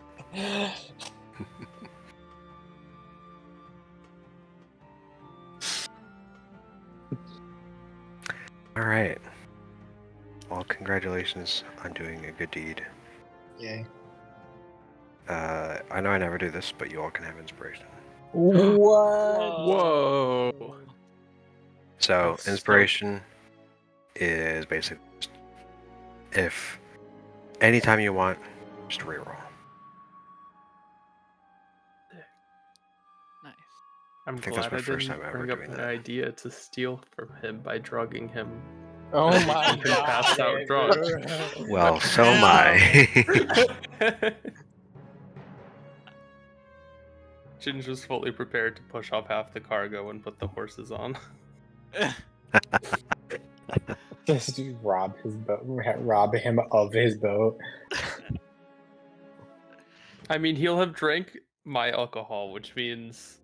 All right. Well, congratulations on doing a good deed. Yay. I know I never do this, but you all can have inspiration. What? Whoa. So, That's so- inspiration is basically just if anytime you want, just reroll. Nice. I'm think that's glad my I first didn't time ever bring up doing the that. idea to steal from him by drugging him. Oh He my can pass god. out drunk. Well, so am I. Ginger's fully prepared to push off half the cargo and put the horses on. Just rob his boat. Rob him of his boat. I mean, he'll have drank my alcohol, which means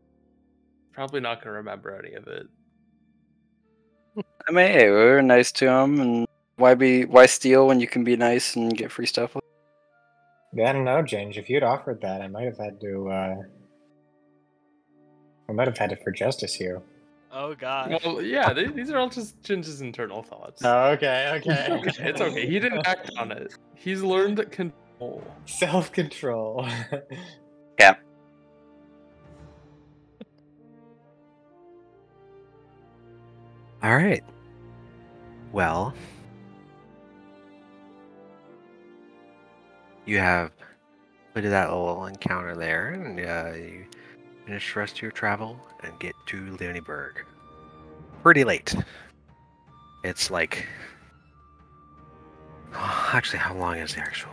probably not going to remember any of it. I mean, hey, we were nice to him, and why steal when you can be nice and get free stuff? Yeah, I don't know, Ginge. If you'd offered that, I might have had to. I might have had it for justice here. Oh gosh. Well, yeah, these are all just Ginger's internal thoughts. Oh, okay. It's okay. He didn't act on it. He's learned control. Self-control. Yeah. All right. Well, you have completed that little encounter there, and you finish the rest of your travel and get to Leoneburg. Pretty late. It's like... actually, how long is the actual...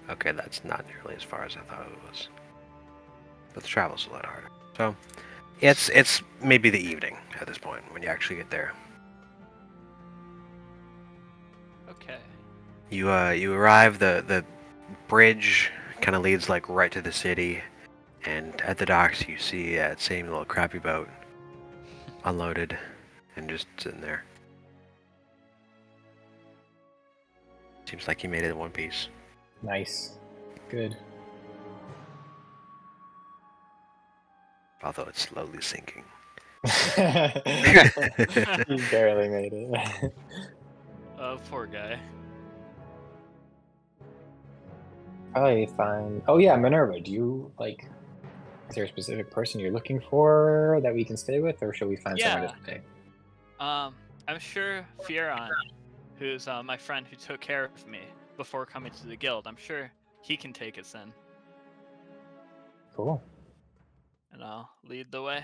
Okay, that's not nearly as far as I thought it was. But the travel's a lot harder. So, it's maybe the evening at this point when you actually get there. Okay. You arrive, the bridge kind of leads like right to the city, and at the docks you see that same little crappy boat unloaded and just sitting there. Seems like you made it in one piece. Nice. Good. Although it's slowly sinking. You barely made it. Oh, poor guy. Probably fine. Oh yeah, Minerva. Do you is there a specific person you're looking for that we can stay with, or should we find somewhere to stay? I'm sure Fieron, who's my friend who took care of me before coming to the guild, I'm sure he can take us in, Cool. and I'll lead the way.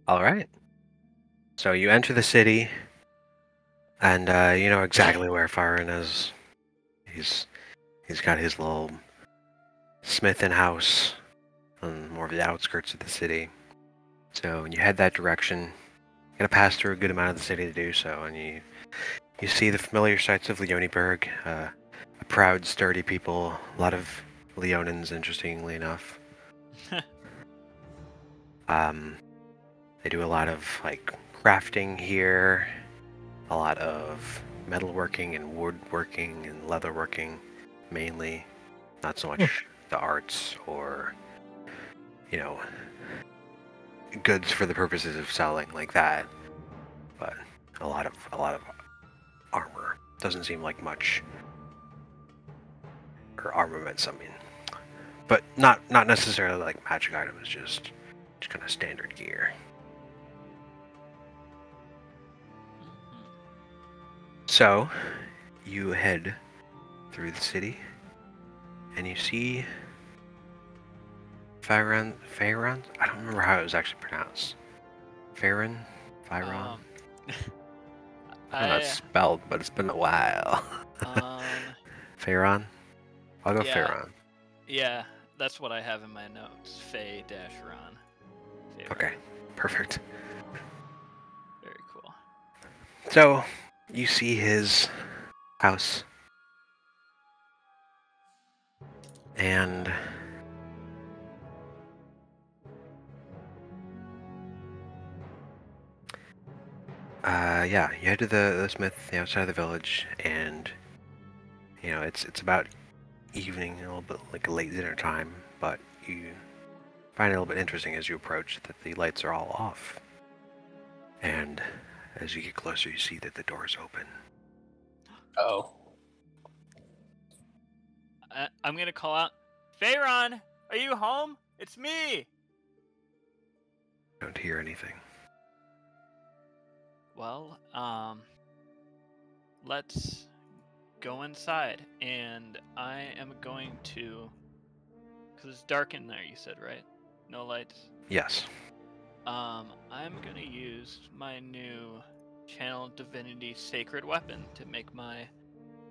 All right. So you enter the city, and you know exactly where Firen is. He's got his little smith and house on more of the outskirts of the city. So when you head that direction, you're gonna pass through a good amount of the city to do so, and you see the familiar sights of Leoneburg, a proud, sturdy people, a lot of Leonins, interestingly enough. They do a lot of crafting here, a lot of metalworking and woodworking and leatherworking, mainly. Not so much the arts or, you know, goods for the purposes of selling like that, but a lot of armor. Doesn't seem like much, or armaments, I mean, but not necessarily like magic items, just kind of standard gear. So you head through the city and you see Fyron? I don't remember how it was actually pronounced. Fyron? Fyron? Um, I don't know how it's spelled, but it's been a while. Fyron? I'll go yeah, Fyron. yeah, that's what I have in my notes. Fay-Ron. Okay, perfect. Very cool. So, you see his house. And yeah, you head to the smith, the outside of the village, and you know it's about evening, a little bit like late dinner time, but you find it a little bit interesting as you approach that the lights are all off. And as you get closer, you see that the door is open. Oh. I'm gonna call out, Fayron, are you home? It's me. Don't hear anything. Well, let's go inside, and I am going to, because it's dark in there, you said, right? No lights? Yes. I'm gonna use my new Channel Divinity Sacred Weapon to make my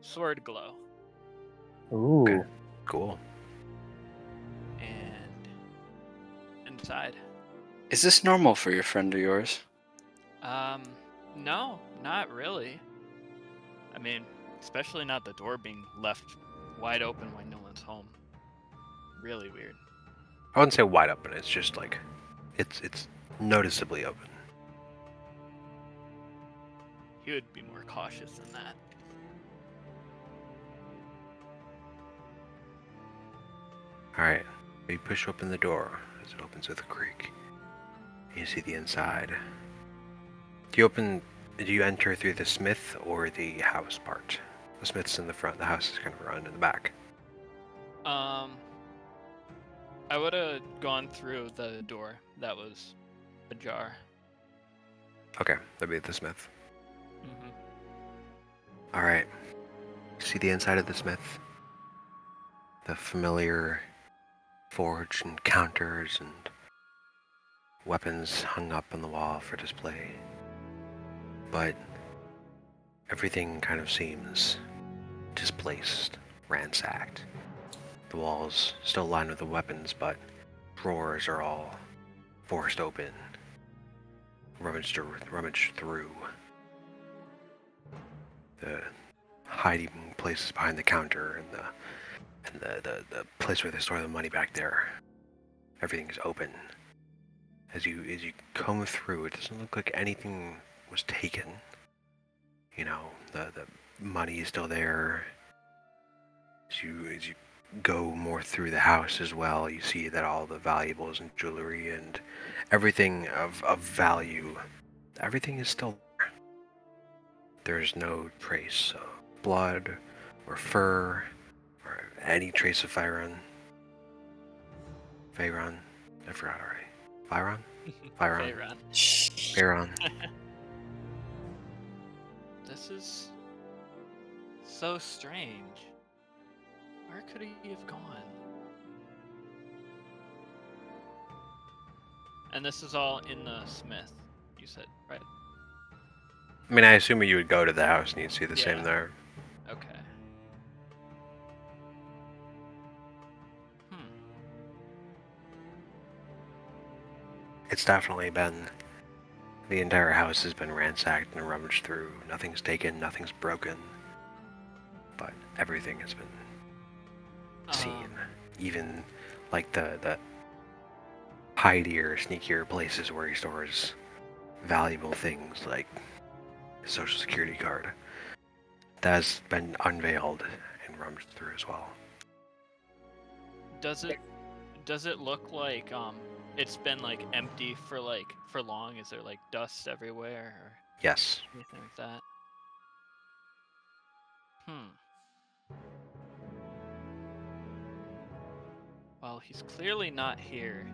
sword glow. Ooh. Okay. Cool. And inside. Is this normal for your friend or yours? No, not really. I mean, especially not the door being left wide open when no one's home. Really weird. I wouldn't say wide open. It's just like it's noticeably open. He would be more cautious than that. All right. You push open the door as it opens with a creak. You see the inside. Do you enter through the smith or the house part? The smith's in the front, the house is kind of around in the back. I would have gone through the door that was ajar. Okay, that'd be the smith. Mm-hmm. Alright. See the inside of the smith? The familiar forge and counters and weapons hung up on the wall for display. But everything kind of seems displaced, ransacked. The walls still lined with the weapons, but drawers are all forced open, rummaged through. The hiding places behind the counter and the place where they store the money back there. Everything is open. As you comb through, it doesn't look like anything was taken. You know, the money is still there. As you go more through the house as well, you see that all the valuables and jewelry and everything of value, everything is still there. There's no trace of blood or fur or any trace of Fyron. I forgot already. Fyron? Fyron. This is so strange. Where could he have gone? And this is all in the smith, you said, right? I mean, I assume you would go to the house and you'd see the Yeah. same there. Okay. It's definitely been... The entire house has been ransacked and rummaged through. Nothing's taken, nothing's broken. But everything has been seen. Even like the hidier, sneakier places where he stores valuable things like his social security card. That has been unveiled and rummaged through as well. Does it look like it's been like empty for long? Is there like dust everywhere or Yes. anything like that? Well, he's clearly not here,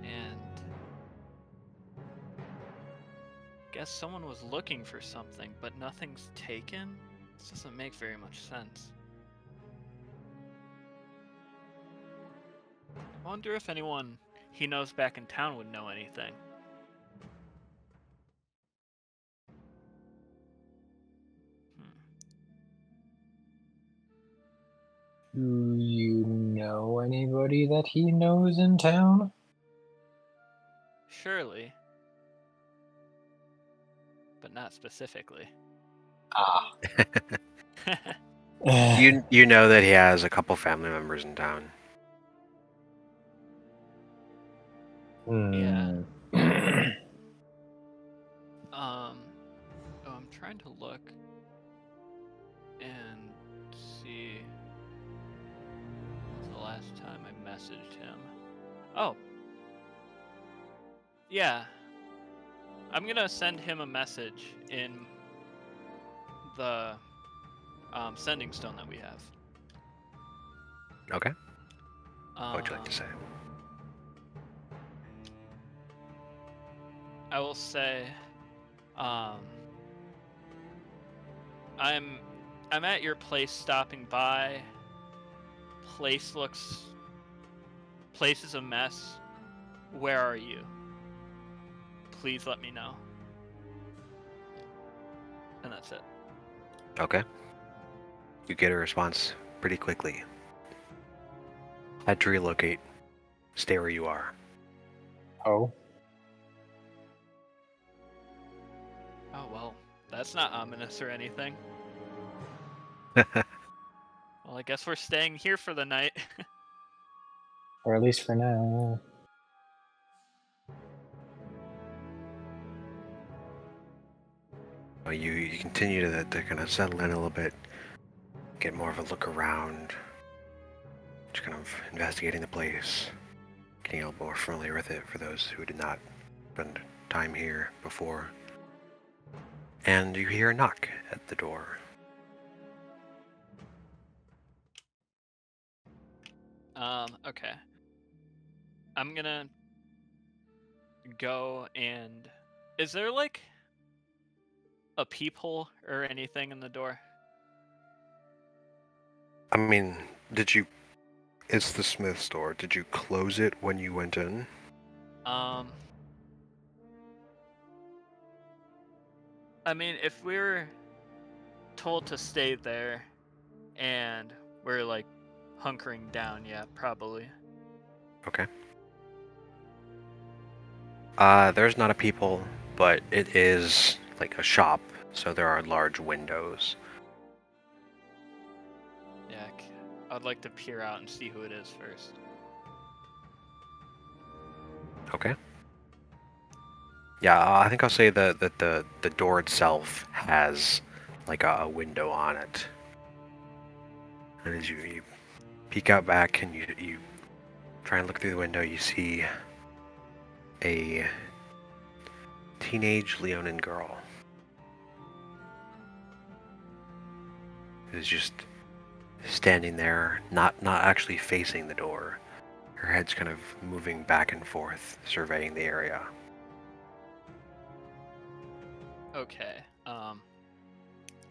and guess someone was looking for something, but nothing's taken? This doesn't make very much sense. I wonder if anyone he knows back in town would know anything. Do you know anybody that he knows in town? Surely. But not specifically. Ah. You know that he has a couple family members in town. Yeah. Hmm. I'm trying to look and see when was the last time I messaged him. Oh. Yeah. I'm gonna send him a message in the sending stone that we have. Okay. What would you like to say? I will say, I'm at your place stopping by. Place is a mess. Where are you? Please let me know. And that's it. Okay. You get a response pretty quickly. Had to relocate. Stay where you are. Oh. Oh well, that's not ominous or anything. Well, I guess we're staying here for the night. Or at least for now. Well, you continue to kind of settle in a little bit, get more of a look around, just kind of investigating the place, getting a little more familiar with it for those who did not spend time here before. And you hear a knock at the door. Okay. I'm gonna go and... Is there, like, a peephole or anything in the door? I mean, it's the Smith store. Did you close it when you went in? I mean, if we were told to stay there and we're, like, hunkering down, yeah, probably. Okay. There's not a peephole, but it is like a shop, so there are large windows. Yeah, I'd like to peer out and see who it is first. Okay. Yeah, I think I'll say that the door itself has like a window on it. And as you peek out back and you try and look through the window, you see a teenage Leonin girl who's just standing there, not actually facing the door. Her head's kind of moving back and forth, surveying the area. Okay,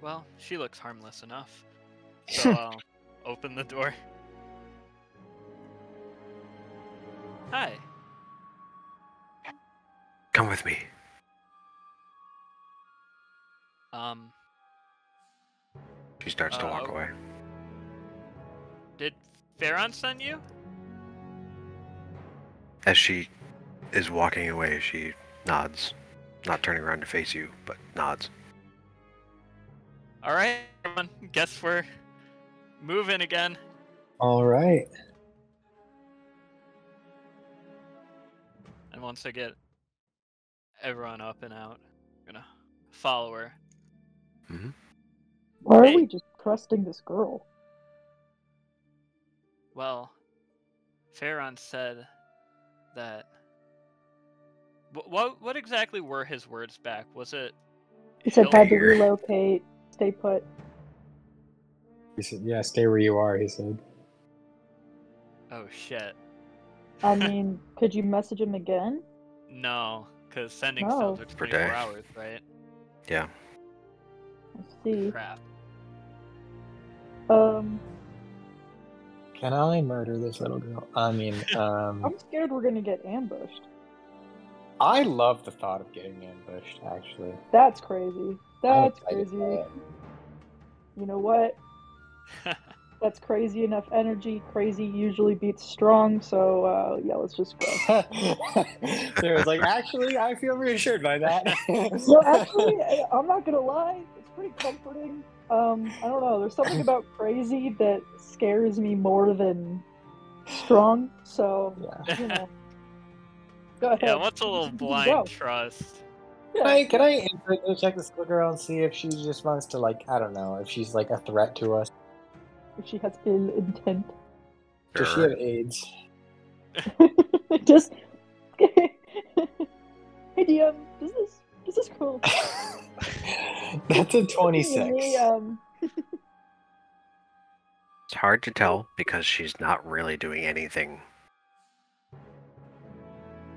well, she looks harmless enough. So I'll open the door. Hi. Come with me. She starts to walk away. Did Farron send you? As she is walking away, she nods, not turning around to face you, but nods. Alright, everyone, guess we're moving again. Alright. And once I get everyone up and out, I'm gonna follow her. Mm-hmm. Why are Hey. we just trusting this girl? Well, Farron said that... What exactly were his words back? Was it... He said had to Here. relocate, stay put. He said, yeah, stay where you are, he said. Oh, shit. I mean, could you message him again? No, because sending No. stones are Per 24 day. hours, right? Yeah. Let's see. Crap. Can I murder this little girl? I mean, I'm scared we're gonna get ambushed. I love the thought of getting ambushed, actually. That's crazy. I'm That's excited crazy. by it. You know what? That's crazy enough energy. Crazy usually beats strong, so yeah, let's just go. Sarah's like, actually, I feel reassured by that. No, actually, I'm not gonna lie. It's pretty comforting. I don't know. There's something about crazy that scares me more than strong. So Yeah. you know, go ahead. Yeah, what's a little You can blind go. trust? Can I insight check this little girl and see if she just wants to, like, I don't know, if she's like a threat to us? If she has ill intent, Does she Sure. have AIDS? just. Hey DM, does this girl? That's a Me, 26. It's hard to tell because she's not really doing anything.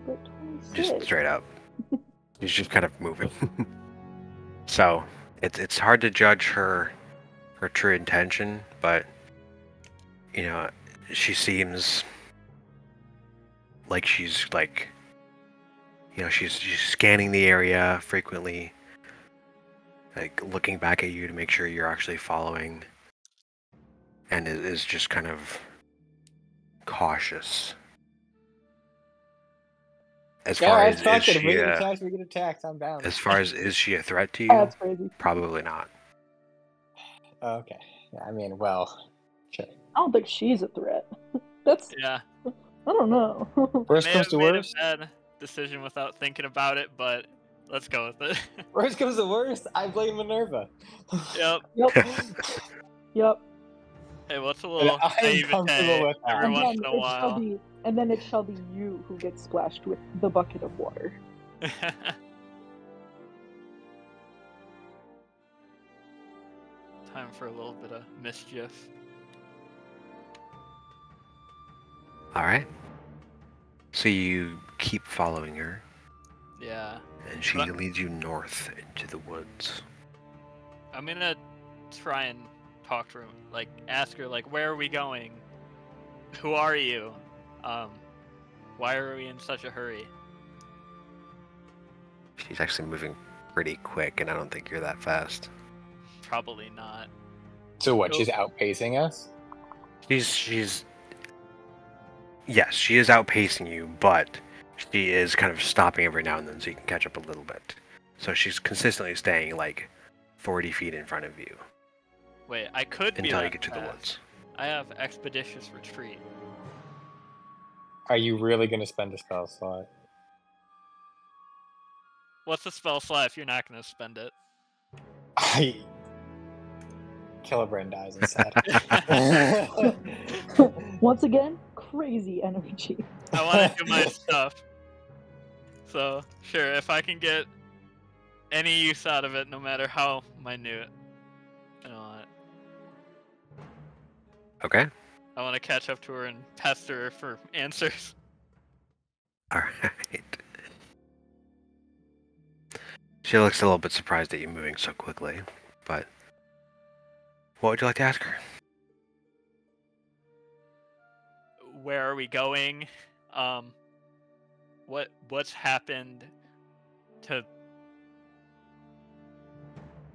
but Just 26. straight up. She's just kind of moving. So it's hard to judge her true intention, but you know, she seems like she's like, you know, she's scanning the area frequently, like looking back at you to make sure you're actually following, and is just kind of cautious. As Yeah, far I as is fuck it. If we she get attacked, we get attacked. I'm down. as far as is she a threat to you? That's crazy. Probably not. Okay. Yeah, I mean, well, sure. I don't think she's a threat. That's Yeah. I don't know. Worst May comes have to made worst. a bad decision without thinking about it, but let's go with it. Worst comes to worst, I blame Minerva. Yep. Yep. Yep. Hey, what's a And little I'm comfortable naivete with that. every And once then in a it shall while? be, and then it shall be you who gets splashed with the bucket of water. Time for a little bit of mischief. All right. So you keep following her, Yeah. and she But- leads you north into the woods. I'm gonna try and talk to her, like ask her, like, where are we going? Who are you? Why are we in such a hurry? She's actually moving pretty quick, and I don't think you're that fast. Probably not. So what? Nope. She's outpacing us? She's yes, she is outpacing you, but she is kind of stopping every now and then so you can catch up a little bit. So she's consistently staying like 40 feet in front of you Wait, I could be until you that get to the fast. woods. I have expeditious retreat. Are you really going to spend a spell slot? What's the spell slot if you're not gonna spend it? Killibrand dies instead. Once again, crazy energy. I want to do my stuff. So sure, if I can get any use out of it, no matter how minute, I want it. Okay. I want to catch up to her and pester her for answers. All right. She looks a little bit surprised at you moving so quickly, but what would you like to ask her? Where are we going? What's happened to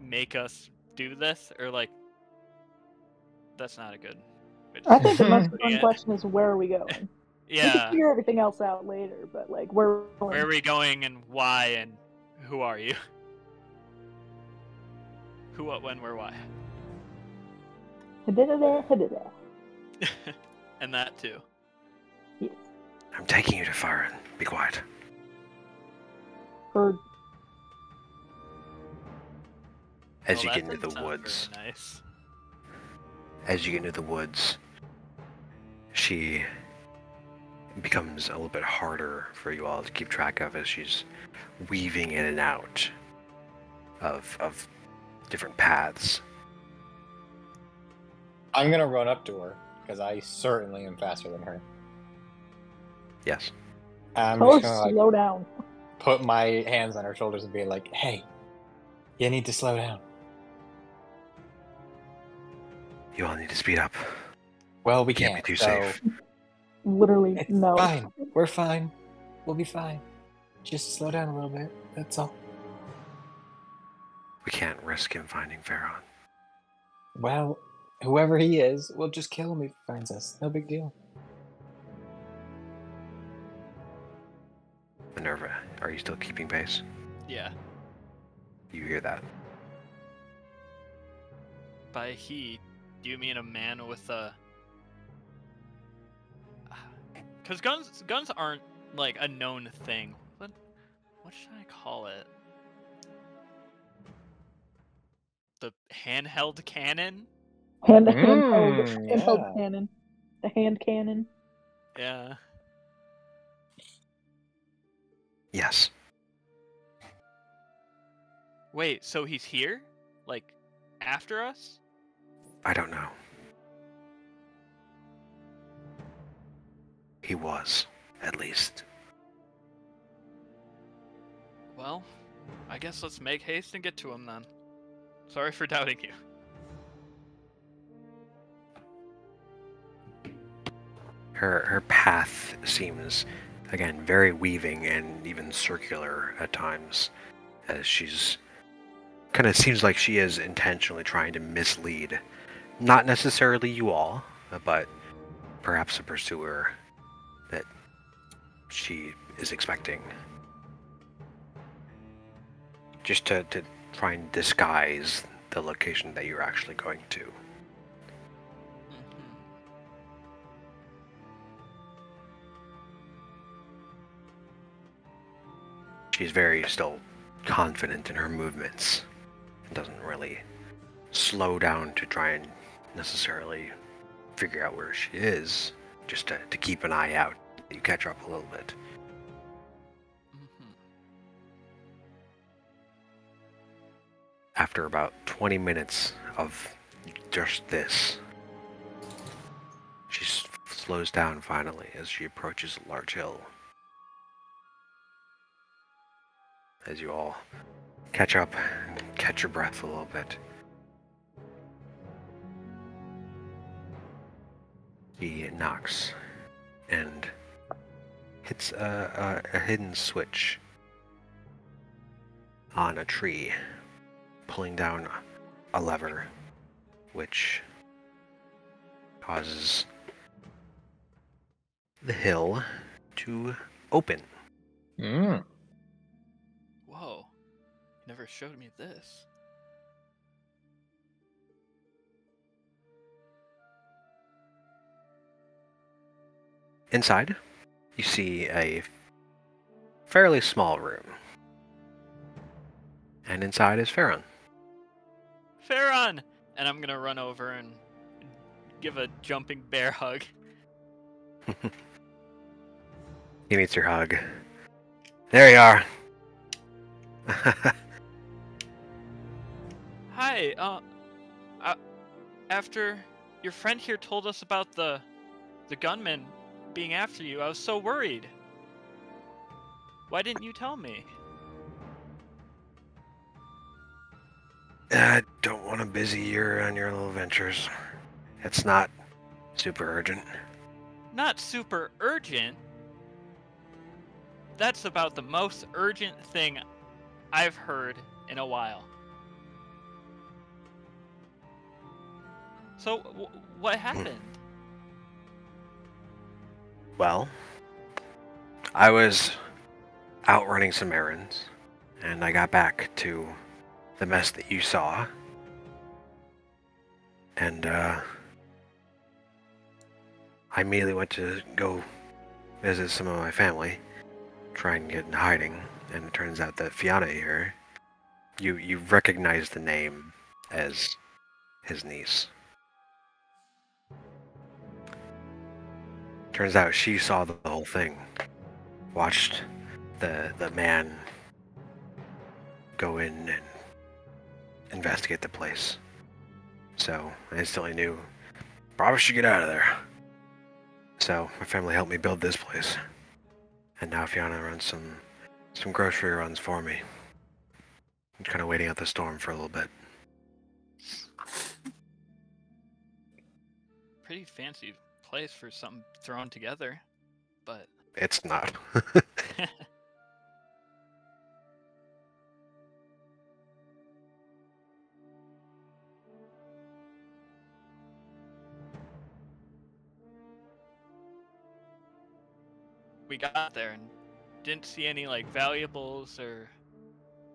make us do this? Or like, that's not a good. I think the most Yeah. fun question is where are we going? We can Yeah. figure everything else out later, but like where Where are we going and why and who are you? Who, what, when, where, why? And that too. Yes. I'm taking you to Farin. Be quiet. Heard. As Well, you that get into didn't the sound woods, very nice. as you get into the woods, she becomes a little bit harder for you all to keep track of as she's weaving in and out of different paths. I'm going to run up to her, because I certainly am faster than her. Yes. I'm Tell her just going to slow down. put my hands on her shoulders and be like, hey, you need to slow down. You all need to speed up. Well, we Can't can't. be too so safe. Literally, It's no. fine. We're fine. We'll be fine. Just slow down a little bit. That's all. We can't risk him finding Pharaoh. Well, whoever he is, we'll just kill him if he finds us. No big deal. Minerva, are you still keeping pace? Yeah. You hear that? By he, do you mean a man with a? Because guns aren't like a known thing. What should I call it? The handheld cannon? Handheld yeah. cannon. The hand cannon. Yeah. Yes. Wait, so he's here? Like, after us? I don't know. He was, at least. Well, I guess let's make haste and get to him then. Sorry for doubting you. Her path seems, again, very weaving and even circular at times, as she's kind of seems like she is intentionally trying to mislead, not necessarily you all, but perhaps a pursuer that she is expecting. Just to try and disguise the location that you're actually going to. Mhm. She's very still confident in her movements. Doesn't really slow down to try and necessarily figure out where she is, just to keep an eye out. You catch her up a little bit. Mhm. After about 20 minutes of just this, she slows down finally as she approaches a large hill. As you all catch up and catch your breath a little bit. He knocks and hits a hidden switch on a tree, pulling down a lever, which causes the hill to open. Mm. Whoa. You never showed me this. Inside, you see a fairly small room. And inside is Farron. Farron! And I'm gonna run over and give a jumping bear hug. He meets your hug. There you are. Hi, after your friend here told us about the gunman being after you, I was so worried. Why didn't you tell me? I don't want to busy you on your little ventures. It's not super urgent. Not super urgent. That's about the most urgent thing I've heard in a while. So, what happened? Well, I was out running some errands, and I got back to the mess that you saw. And, I immediately went to go visit some of my family, try and get in hiding, and it turns out that Fiona here, you recognize the name as his niece. Turns out she saw the whole thing, watched the man go in and investigate the place. So I instantly knew probably should get out of there. So my family helped me build this place, and now Fiona runs some grocery runs for me. I'm kind of waiting out the storm for a little bit. pretty fancy place for something thrown together, but It's not. we got there and didn't see any like valuables or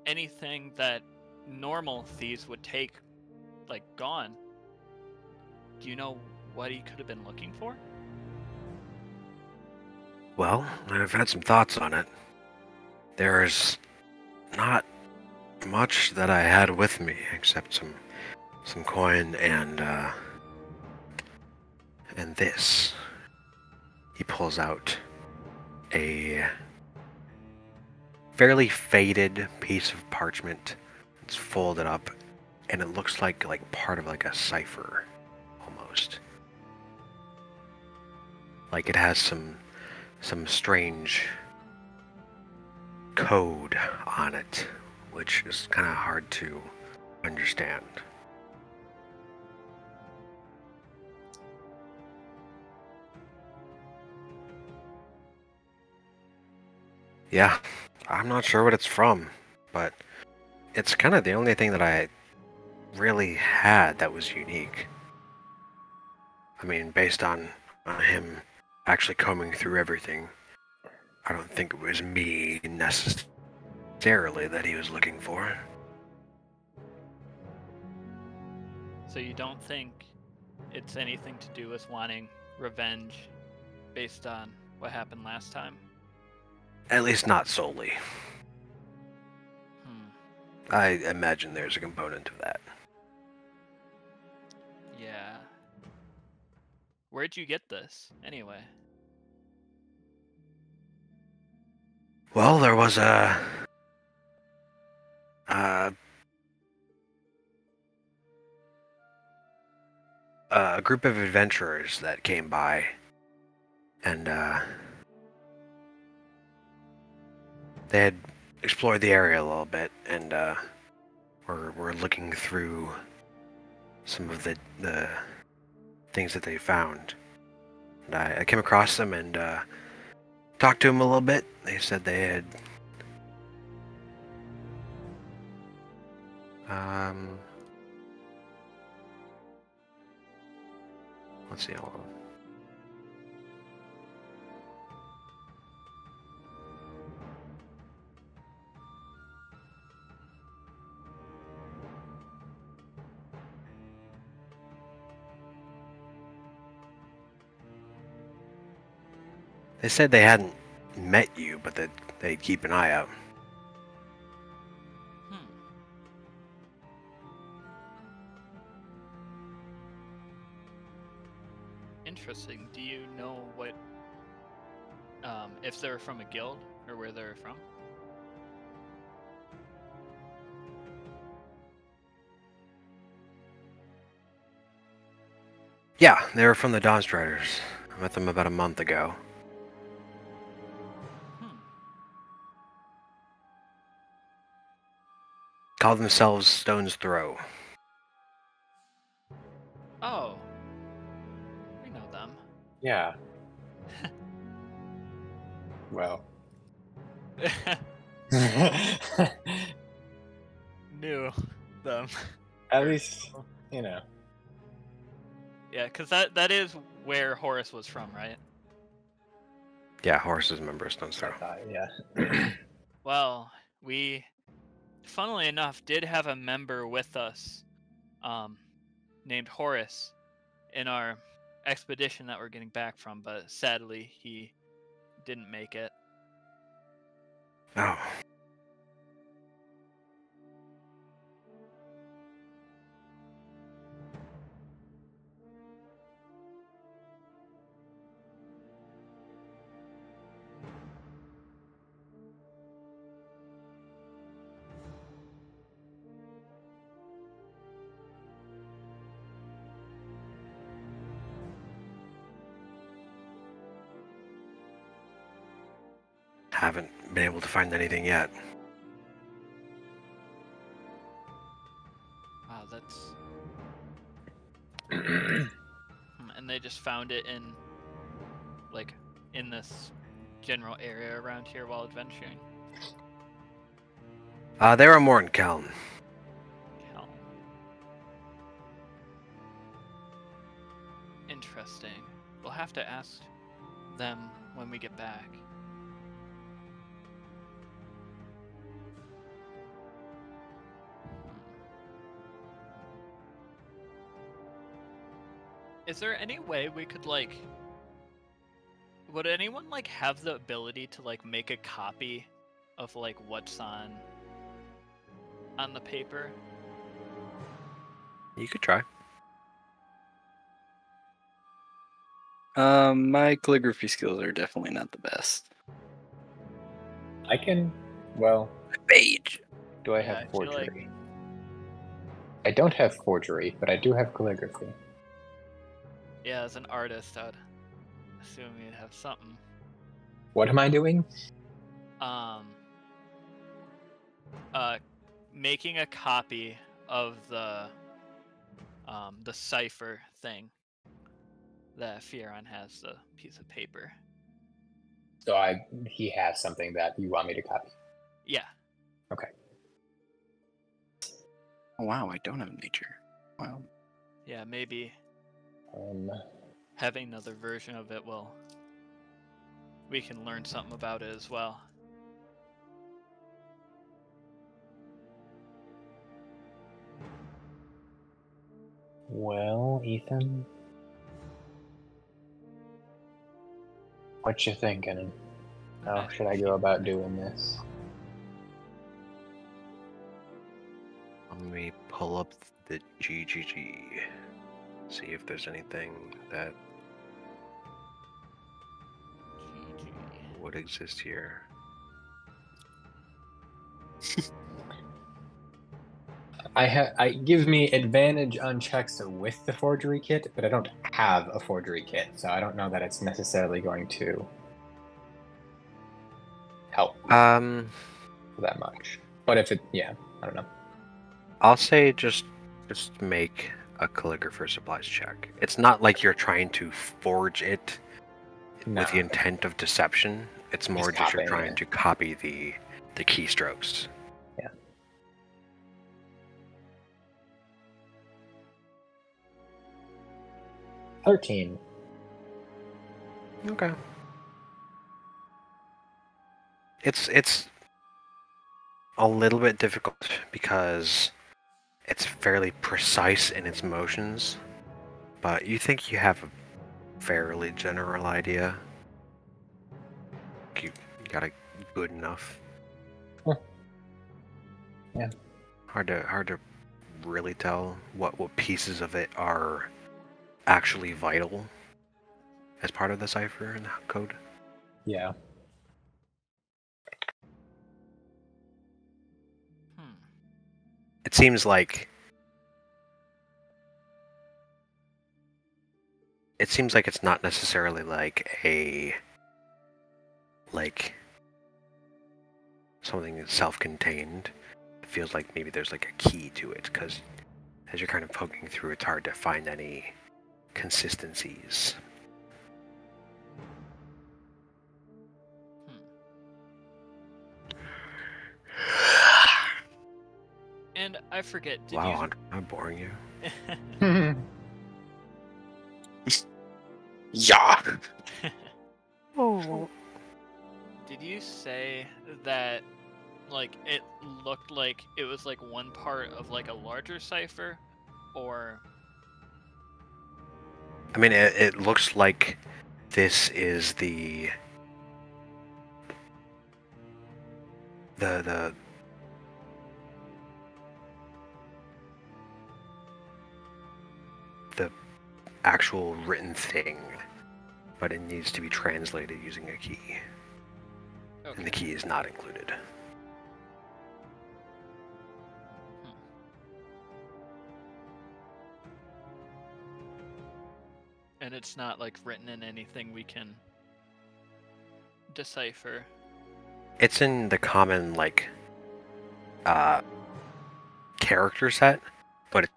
anything that normal thieves would take like gone. Do you know what he could have been looking for? Well, I've had some thoughts on it. There's not much that I had with me except some coin and this. He pulls out a fairly faded piece of parchment. It's folded up, and it looks like part of like a cipher, almost. Like it has some strange code on it, which is kind of hard to understand. Yeah, I'm not sure what it's from, but it's kind of the only thing that I really had that was unique. I mean, based on him actually combing through everything, I don't think it was me necessarily that he was looking for. So you don't think it's anything to do with wanting revenge based on what happened last time? At least not solely. Hmm. I imagine there's a component of that. Yeah. Where'd you get this, anyway? Well, there was a group of adventurers that came by, and they had explored the area a little bit, and were looking through some of the things that they found. And I came across them and talked to them a little bit. They said they had let's see, hold on. They said they hadn't met you, but that they'd keep an eye out. Hmm. Interesting. Do you know what, if they're from a guild or where they're from? Yeah, they were from the Dawnstriders. I met them about a month ago. Hmm. Call themselves Stone's Throw. Oh. We know them. Yeah. Well. Knew them. At least, you know. Yeah, because that is where Horace was from, right? Yeah, Horace is a member of Stone's Throw. Yeah. Well, we, funnily enough, did have a member with us named Horace in our expedition that we're getting back from, but sadly he didn't make it. Oh. Haven't been able to find anything yet. Wow, that's... And and they just found it in, like, in this general area around here while adventuring? They were more in Keln. Hell. Interesting. We'll have to ask them when we get back. Is there any way we could, like... Would anyone, like, have the ability to, like, make a copy of, like, what's on the paper? You could try. My calligraphy skills are definitely not the best. I can. Well, Page. do I Yeah, have I feel like- forgery? I don't have forgery, but I do have calligraphy. Yeah, as an artist, I'd assume you'd have something. What am I doing? Making a copy of the cipher thing that Fieron has, the piece of paper. So he has something that you want me to copy. Yeah. Okay. Oh, wow, I don't have nature. Wow. Yeah, maybe Um, having another version of it we can learn something about it as well. well, Ethan, what you thinking? How should I go about doing this? Let me pull up the GGG. See if there's anything that GG. would exist here. I give me advantage on checks with the forgery kit, but I don't have a forgery kit, so I don't know that it's necessarily going to help that much. But if I don't know. I'll say just make a calligrapher supplies check. It's not like you're trying to forge it No. with the intent of deception. It's more just you're copying trying it. to copy the keystrokes. Yeah. $13. Okay. It's a little bit difficult because it's fairly precise in its motions, but you think you have a fairly general idea. You got a good enough. Yeah. Hard to really tell what pieces of it are actually vital as part of the cipher and the code. Yeah. It seems like it's not necessarily like something that's self-contained. It feels like maybe there's like a key to it, because as you're kind of poking through, it's hard to find any consistencies. And I forget, did Wow, I'm boring you. Yeah. Oh. Did you say that, like, it looked like it was, like, one part of, like, a larger cipher? Or... I mean, it looks like this is the actual written thing, but it needs to be translated using a key, and the key is not included. And it's not, like, written in anything we can decipher. It's in the common, like, character set, but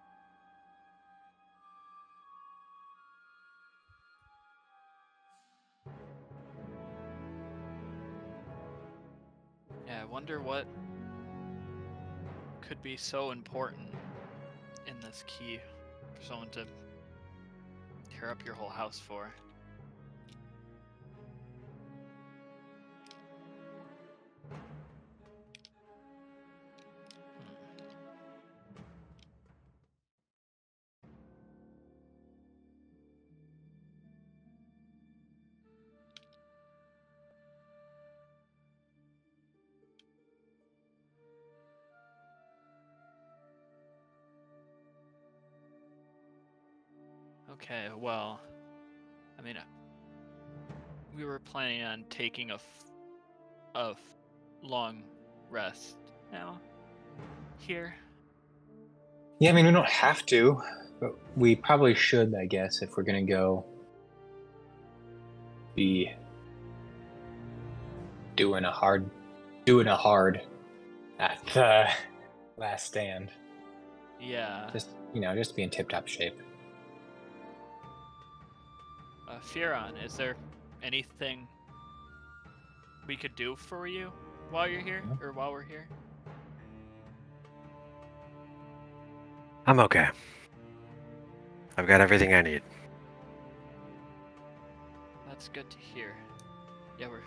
I wonder what could be so important in this key for someone to tear up your whole house for. Okay, well, I mean, we were planning on taking a long rest now here. Yeah, I mean, we don't have to, but we probably should, I guess, if we're gonna go be doing a hard at the last stand. Yeah. Just be in tip-top shape. Fieron, is there anything we could do for you while you're here, or while we're here? I'm okay. I've got everything I need. That's good to hear. Yeah, we're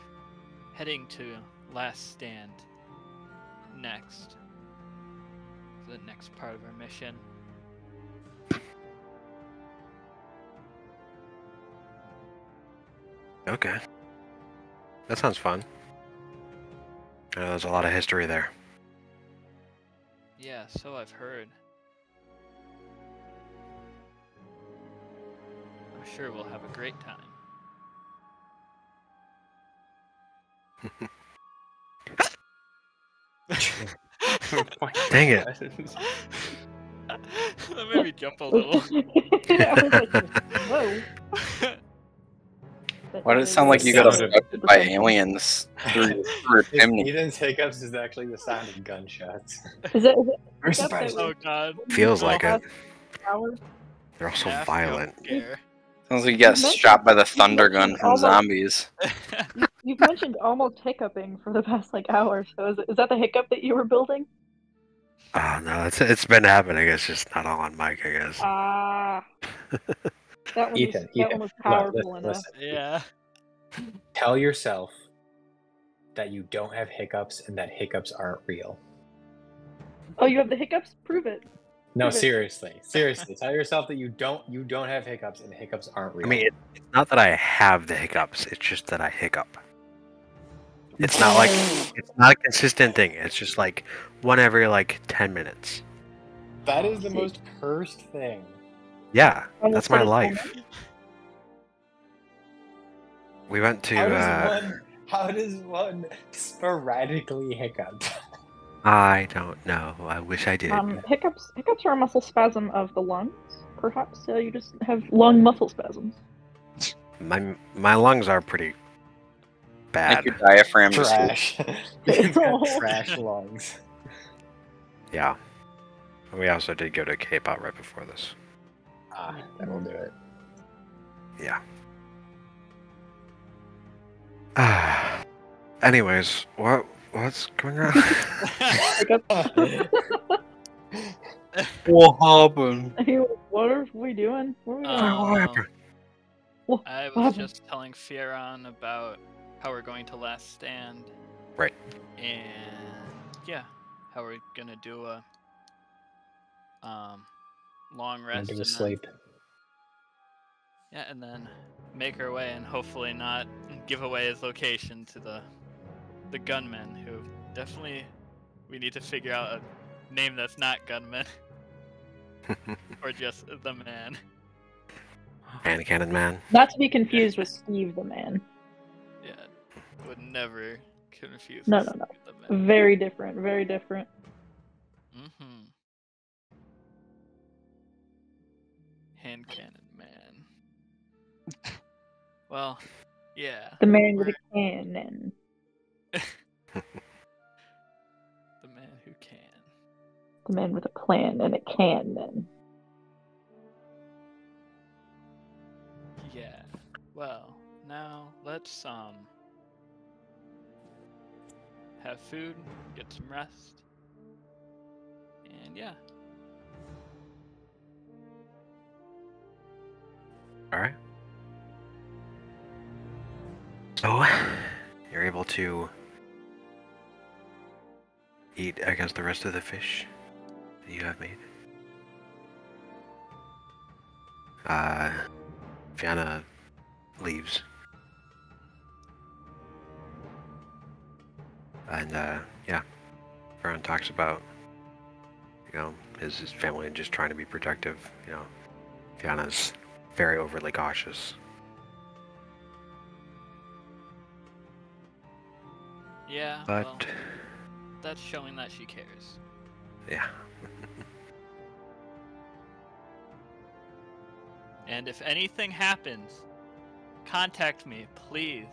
heading to Last Stand next. The next part of our mission. Okay. That sounds fun. I know there's a lot of history there. Yeah, so I've heard. I'm sure we'll have a great time. Dang it. That made me jump a little. I was like, whoa. Why does it sound like you got abducted by aliens through a chimney? Ethan's hiccups is actually the sound of gunshots. Is it Very is that surprising. Oh god. Feels like it. Hour? They're also Half violent. jump scare. Sounds like you got shot by the thunder gun from almost- zombies. You've mentioned almost hiccuping for the past hour. So is that the hiccup that you were building? Oh no, it's been happening. It's just not all on mic, I guess. Ah, that one Ethan, was look, powerful enough. listen. Yeah. Tell yourself that you don't have hiccups and that hiccups aren't real. Oh, you have the hiccups? Prove it. No, Prove it. seriously. Tell yourself that you don't have hiccups and hiccups aren't real. I mean, it's not that I have the hiccups. It's just that I hiccup. It's not like it's not a consistent thing. It's just like one every 10 minutes. that is the most cursed thing. Yeah, Almost that's my said it life. We went to. How does one sporadically hiccup? I don't know. I wish I did. Hiccups are a muscle spasm of the lungs. Perhaps you just have lung muscle spasms. My lungs are pretty bad. Like your diaphragm just Trash. Ethan's got trash lungs. Yeah. We also did go to K-pop right before this. That'll do it. Yeah. Anyways, what's going on? What happened? Hey, what are we doing? What are we doing? What happened? I What was happened? just telling Fieron about how we're going to Last Stand. Right. And yeah, how we're gonna do a long rest Into and a sleep. and then make our way and hopefully not give away his location to the gunmen, who definitely we need to figure out a name that's not gunman or just the man. Hand cannon man. Not to be confused with Steve the Man. Yeah, would never confuse. No, us no, no. with the man. Very different. Very different. Mm-hmm. Hand cannon man. Well, yeah. The man with we're a cannon. the man who can. The man with a plan and a cannon. Yeah. Well, now let's have food, get some rest, and yeah. All right. So you're able to eat, I guess, the rest of the fish that you have made. Fiona leaves. And yeah, Vern talks about, his family and just trying to be protective. Fiona's very overly cautious. Yeah, But well, that's showing that she cares. yeah. And if anything happens, contact me, please.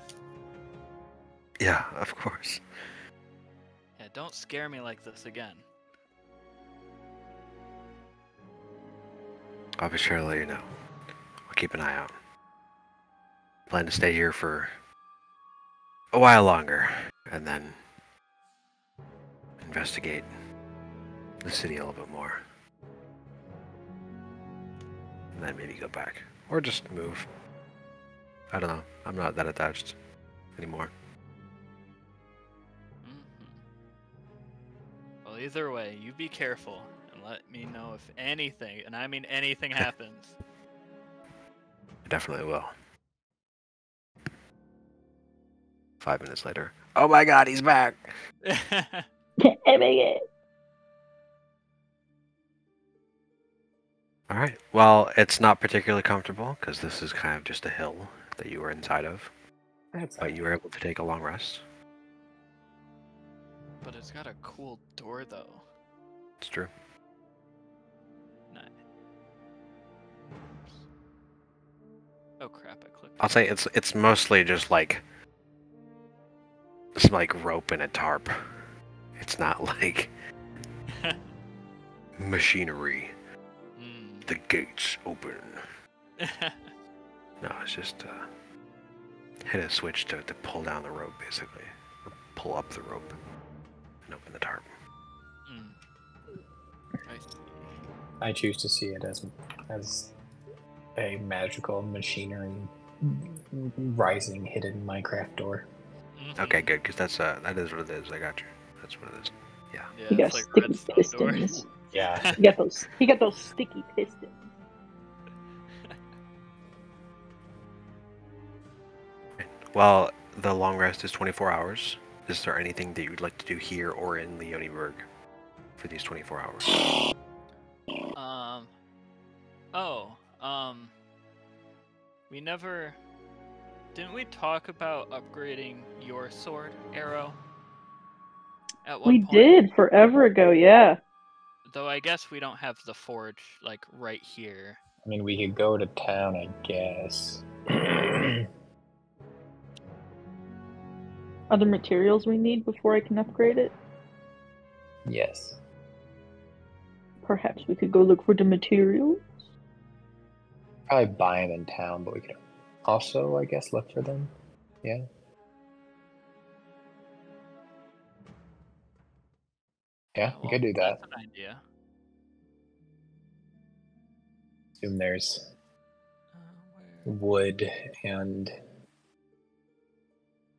Yeah, of course. Yeah, don't scare me like this again. I'll be sure to let you know. I'll keep an eye out. Plan to stay here for a while longer, and then investigate the city a little bit more. And then maybe go back. Or just move. I don't know. I'm not that attached anymore. Well, either way, you be careful and let me know if anything, and I mean anything, happens. I definitely will. 5 minutes later. Oh my god, he's back! Alright, well, it's not particularly comfortable, because this is kind of just a hill that you were inside of. But you were able to take a long rest. But it's got a cool door, though. It's true. Nice. Oh crap! I clicked. I'll say it's mostly just like rope and a tarp. It's not like machinery. The gates open. No, it's just hit a switch to pull down the rope, basically, or pull up the rope and open the tarp. I see. I choose to see it as a magical machinery rising hidden Minecraft door. Okay, good, because that is what it is. I got you. That's what it is. Yeah. Yeah, You got it's like sticky redstone pistons. Yeah. He got those sticky pistons. Well, the long rest is 24 hours. Is there anything that you'd like to do here or in Leoniberg for these 24 hours? We never... Didn't we talk about upgrading your sword, arrow? At one We point? did forever ago, yeah. Though I guess we don't have the forge, like, right here. I mean, we could go to town, I guess. Other materials we need before I can upgrade it? Yes. Perhaps we could go look for the materials? Probably buy them in town, but we could also, I guess, look for them. Yeah. Yeah, you could do that. That's an idea. Assume there's Where? wood and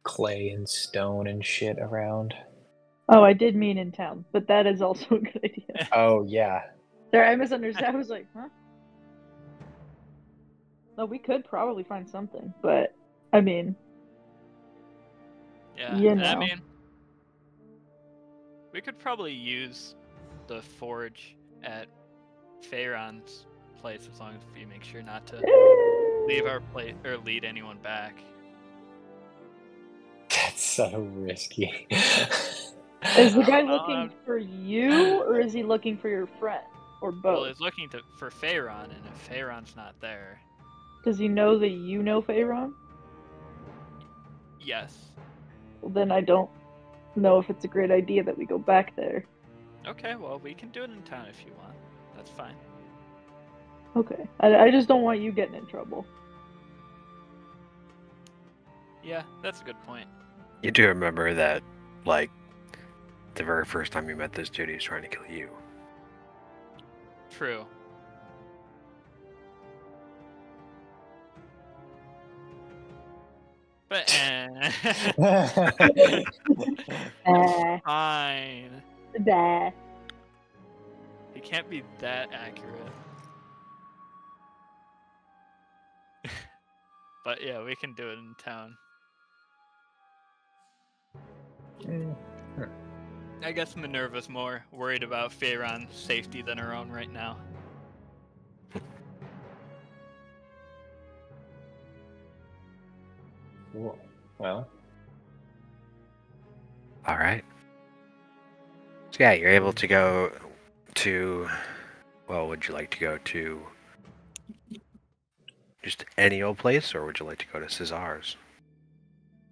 clay and stone and shit around. Oh, I did mean in town, but that is also a good idea. Oh, yeah. Sorry, I misunderstood. I was like, huh? No, we could probably find something, but I mean, Yeah, you and I know. mean, we could probably use the forge at Pharaon's place as long as we make sure not to leave our place or lead anyone back. That's so risky. Is the guy I don't know, looking for you, or is he looking for your friend, or Well, both? he's looking for Pharaon, and if Pharaon's not there, Does he know that you know Pharaon? yes. Well, then I don't know if it's a great idea that we go back there. Okay, well, we can do it in town if you want. That's fine. Okay. I just don't want you getting in trouble. Yeah, that's a good point. You do remember that, like, the very first time you met this dude, he was trying to kill you. True. But fine. Bah. He can't be that accurate. But yeah, we can do it in town. I guess Minerva's more worried about Pharaon's safety than her own right now. Cool. Well, All right. So yeah, you're able to go to. Well, would you like to go to just any old place, or would you like to go to Cesar's?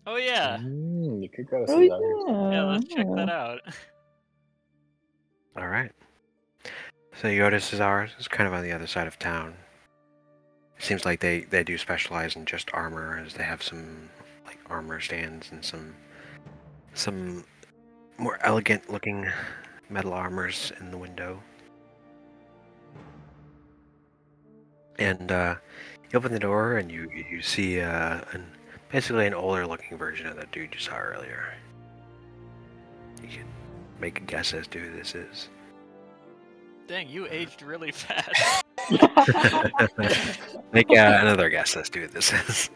Oh yeah. you could go to Oh Cesar's. Yeah, let's check that out. All right. So you go to Cesar's. It's kind of on the other side of town. It seems like they do specialize in just armor, as they have some like armor stands and some more elegant looking metal armors in the window. And you open the door and you see basically an older looking version of that dude you saw earlier. You can make a guess as to who this is. Dang, you aged really fast. Make another guess as to who this is.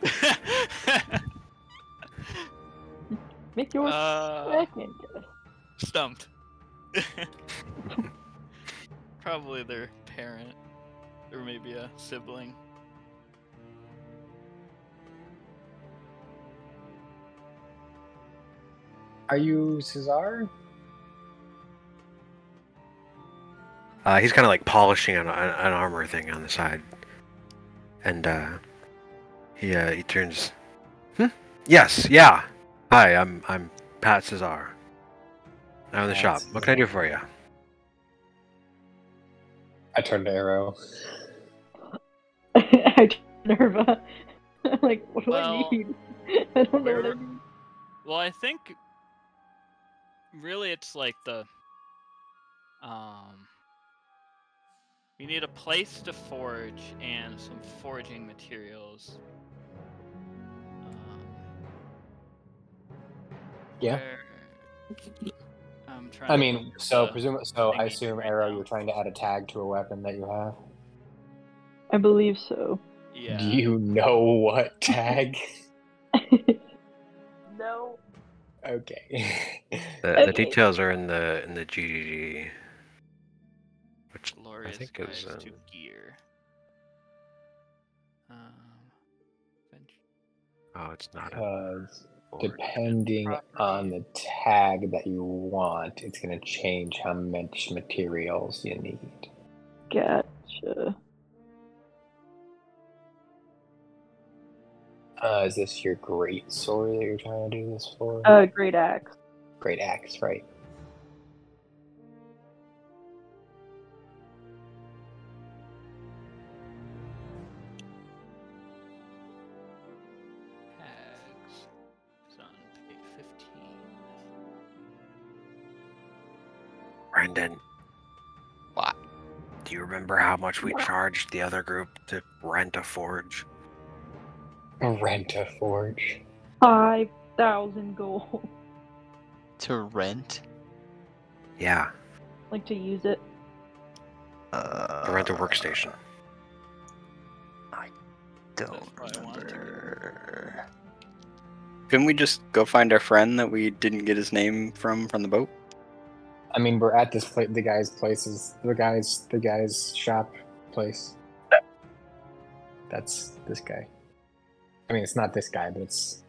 Make your second guess. Stumped. Probably their parent. Or maybe a sibling. Are you Cesar? He's kind of like polishing an armor thing on the side, and he turns. Yes, yeah. Hi, I'm Pat Cesar. I'm in the Pat shop. What can I do for you? I turned to Arrow. I Minerva. Like, what do Well, I need? I don't know what I we're- need. Well, I think really it's like the we need a place to forge and some forging materials. Yeah. I'm trying I to mean, remember so the I thingy assume right Arrow, now. you're trying to add a tag to a weapon that you have. I believe so. Yeah. Do you know what tag? No. Okay. The Okay. details are in the GGG, which I Glorious think guides is to gear. oh, it's not a Because forge. depending on the tag that you want, it's going to change how much materials you need. Gotcha. Is this your great sword that you're trying to do this for? Great axe. Great axe, right? Tags. It's on page 15. Brendan. What? Do you remember how much we charged the other group to rent a forge? Rent a forge. 5,000 gold. To rent? Yeah, Like to use it. to rent a workstation. Don't That's why I wanted to remember. Couldn't we just go find our friend that we didn't get his name from the boat? I mean, we're at this place. The guy's places. The guy's shop place. That's this guy. I mean, it's not this guy, but it's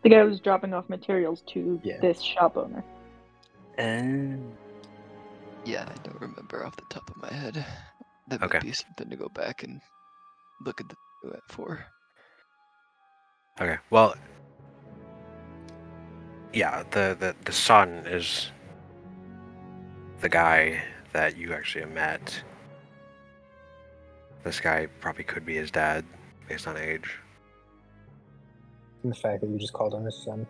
The guy was dropping off materials to Yeah. this shop owner. Yeah, I don't remember off the top of my head. That Okay. might be something to go back and look at the video for. Okay, well, yeah, the son is the guy that you actually met. This guy probably could be his dad, based on age. the fact that you just called him his son.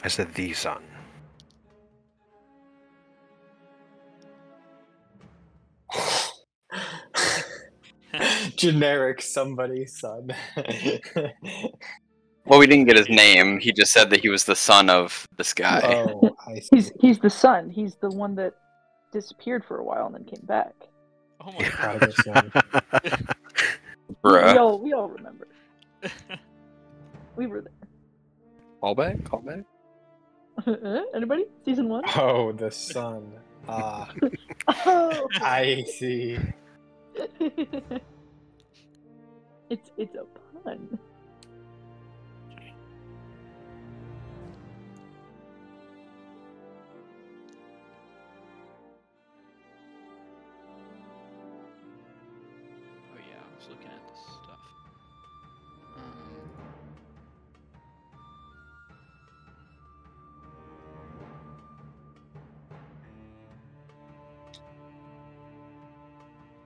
I said the son. generic somebody's son. Well, we didn't get his name. He just said that he was the son of this guy. Oh, I see. He's the son. He's the one that disappeared for a while and then came back. Oh my god. Prodigal son. Bruh. We all remember. We were Call back? Call back? there. Anybody? Season 1? Oh, the son. Ah, Oh. I see. It's a pun. Oh yeah, I was looking at this stuff.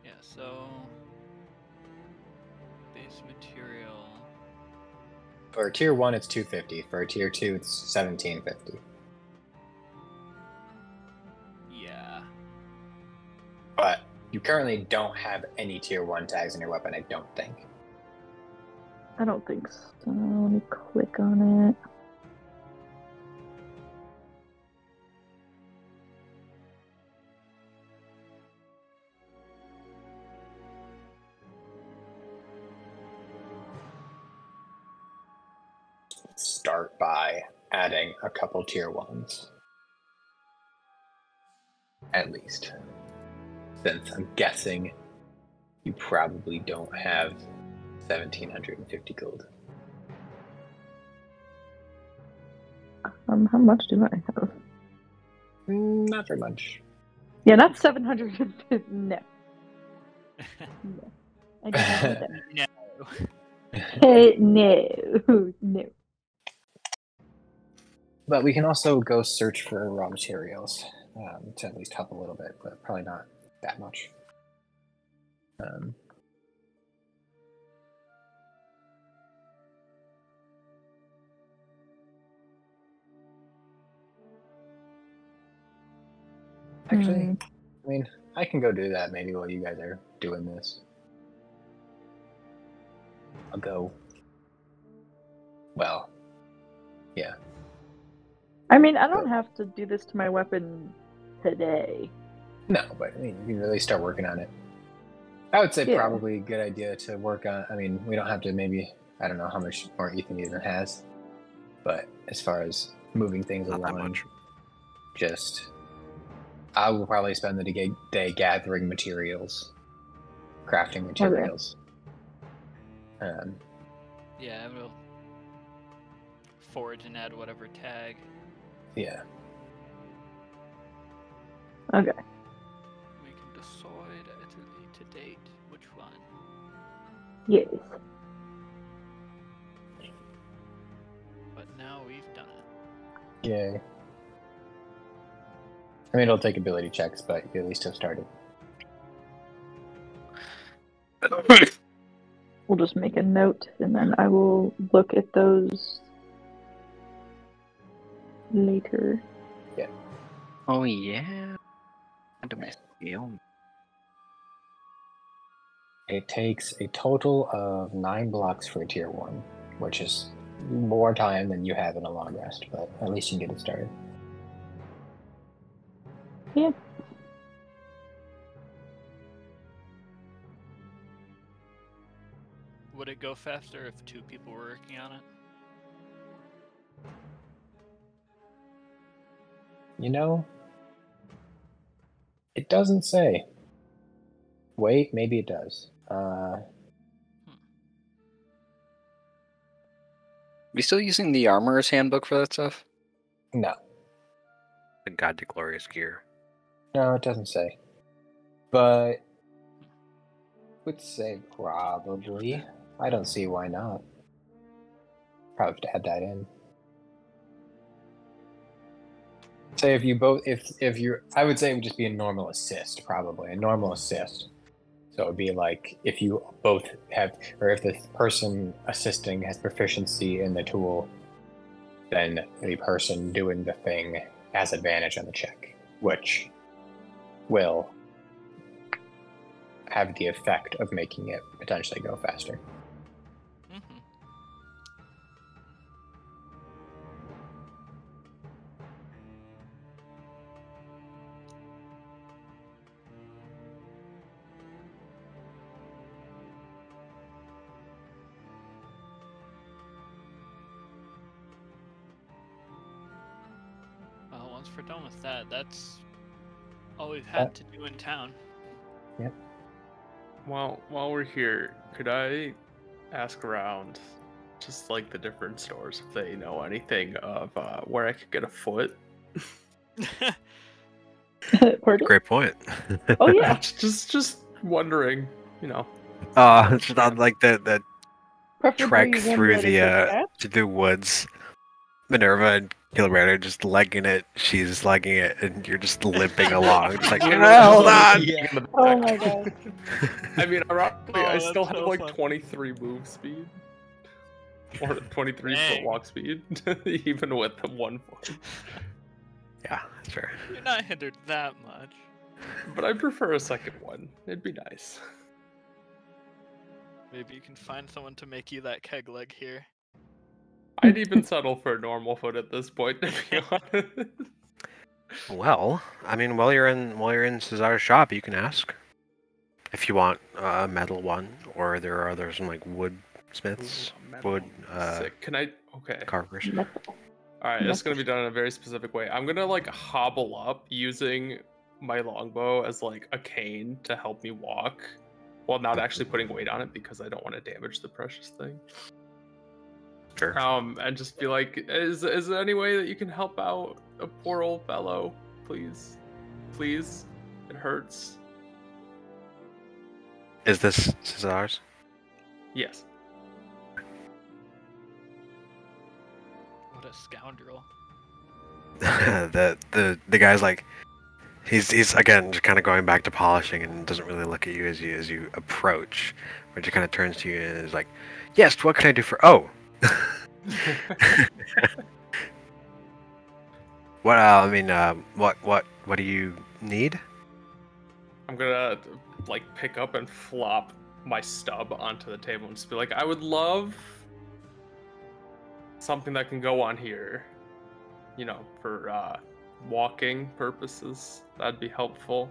Yeah, so base material. For tier 1, it's 250. For tier 2, it's 1750. Yeah. But you currently don't have any tier 1 tags in your weapon, I don't think. I don't think so. Let me click on it. Start by adding a couple tier 1s. At least. Since I'm guessing you probably don't have 1750 gold. How much do I have? Not very much. Yeah, not 750. No. No. I don't have that. No. No. But we can also go search for raw materials to at least help a little bit, but probably not that much. Actually, I mean, I can go do that maybe while you guys are doing this. I'll go. Well, yeah. I mean, I don't have to do this to my weapon today. No, but I mean, you can really start working on it. I would say Yeah. probably a good idea to work on. I mean, we don't have to maybe, I don't know how much more Ethan even has, but as far as moving things Not that along, much. just I will probably spend the day gathering materials, crafting materials. Yeah, I will forge and add whatever tag. Yeah. Okay. We can decide at a later date which one. Yes. But now we've done it. Yay. I mean, it'll take ability checks, but you at least have started. We'll just make a note and then I will look at those later. Oh yeah. Under my skill. It takes a total of 9 blocks for a tier 1, which is more time than you have in a long rest, but at least you can get it started. Yeah. Would it go faster if 2 people were working on it? You know, it doesn't say. Wait, maybe it does. We still using the Armorer's Handbook for that stuff? No. The God to Glorious Gear. No, it doesn't say. But would say probably. I don't see why not. Probably have to add that in. Say if you both, if you're, I would say it would just be a normal assist, probably a normal assist. So it would be like if you both have, or if the person assisting has proficiency in the tool, then the person doing the thing has advantage on the check, which will have the effect of making it potentially go faster. Mm-hmm. Well, once we're done with that, that's all we've had to do in town. Yep. Well, while we're here, could I ask around, just like the different stores, if they know anything of where I could get a foot? Pardon? Great point. Oh yeah. Just wondering, you know. It's not like the trek Preferably one through that is attached. to the woods. Minerva and Gilbert are just legging it. She's legging it, and you're just limping along. Just like, hold on. Yeah. Oh my god. I mean, ironically, I Oh, still that's have so like funny. 23 move speed. Or 23 foot Dang. walk speed, even with the 1 foot. Yeah, that's fair. You're not hindered that much. But I prefer a second one. It'd be nice. Maybe you can find someone to make you that keg leg here. I'd even settle for a normal foot at this point, to be honest. Well, I mean, while you're in Cesar's shop, you can ask if you want a metal one, or there are others in like wood smiths, Ooh, metal. wood Sick. Can I? Okay. carvers. Alright, it's gonna be done in a very specific way. I'm gonna like hobble up using my longbow as like a cane to help me walk, while not actually putting weight on it because I don't want to damage the precious thing. Sure. And just be like, is there any way that you can help out a poor old fellow, please? Please, it hurts. Is this Cesar's? Yes. What a scoundrel. the guy's like, he's again just kind of going back to polishing and doesn't really look at you as you approach, but just kind of turns to you and is like, yes, what can I do for? Oh. What I mean, what do you need? I'm gonna like pick up and flop my stub onto the table and just be like, I would love something that can go on here, you know, for walking purposes. That'd be helpful.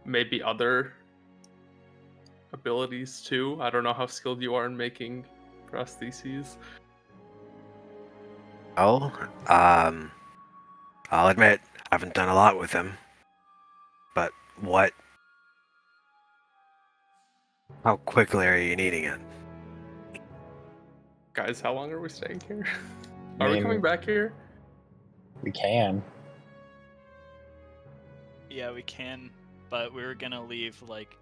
Maybe other abilities too. I don't know how skilled you are in making prostheses. Well, I'll admit I haven't done a lot with him, but how quickly are you needing it? Guys, how long are we staying here? Are we Maybe. coming back here? We can. Yeah, we can, but we were gonna leave like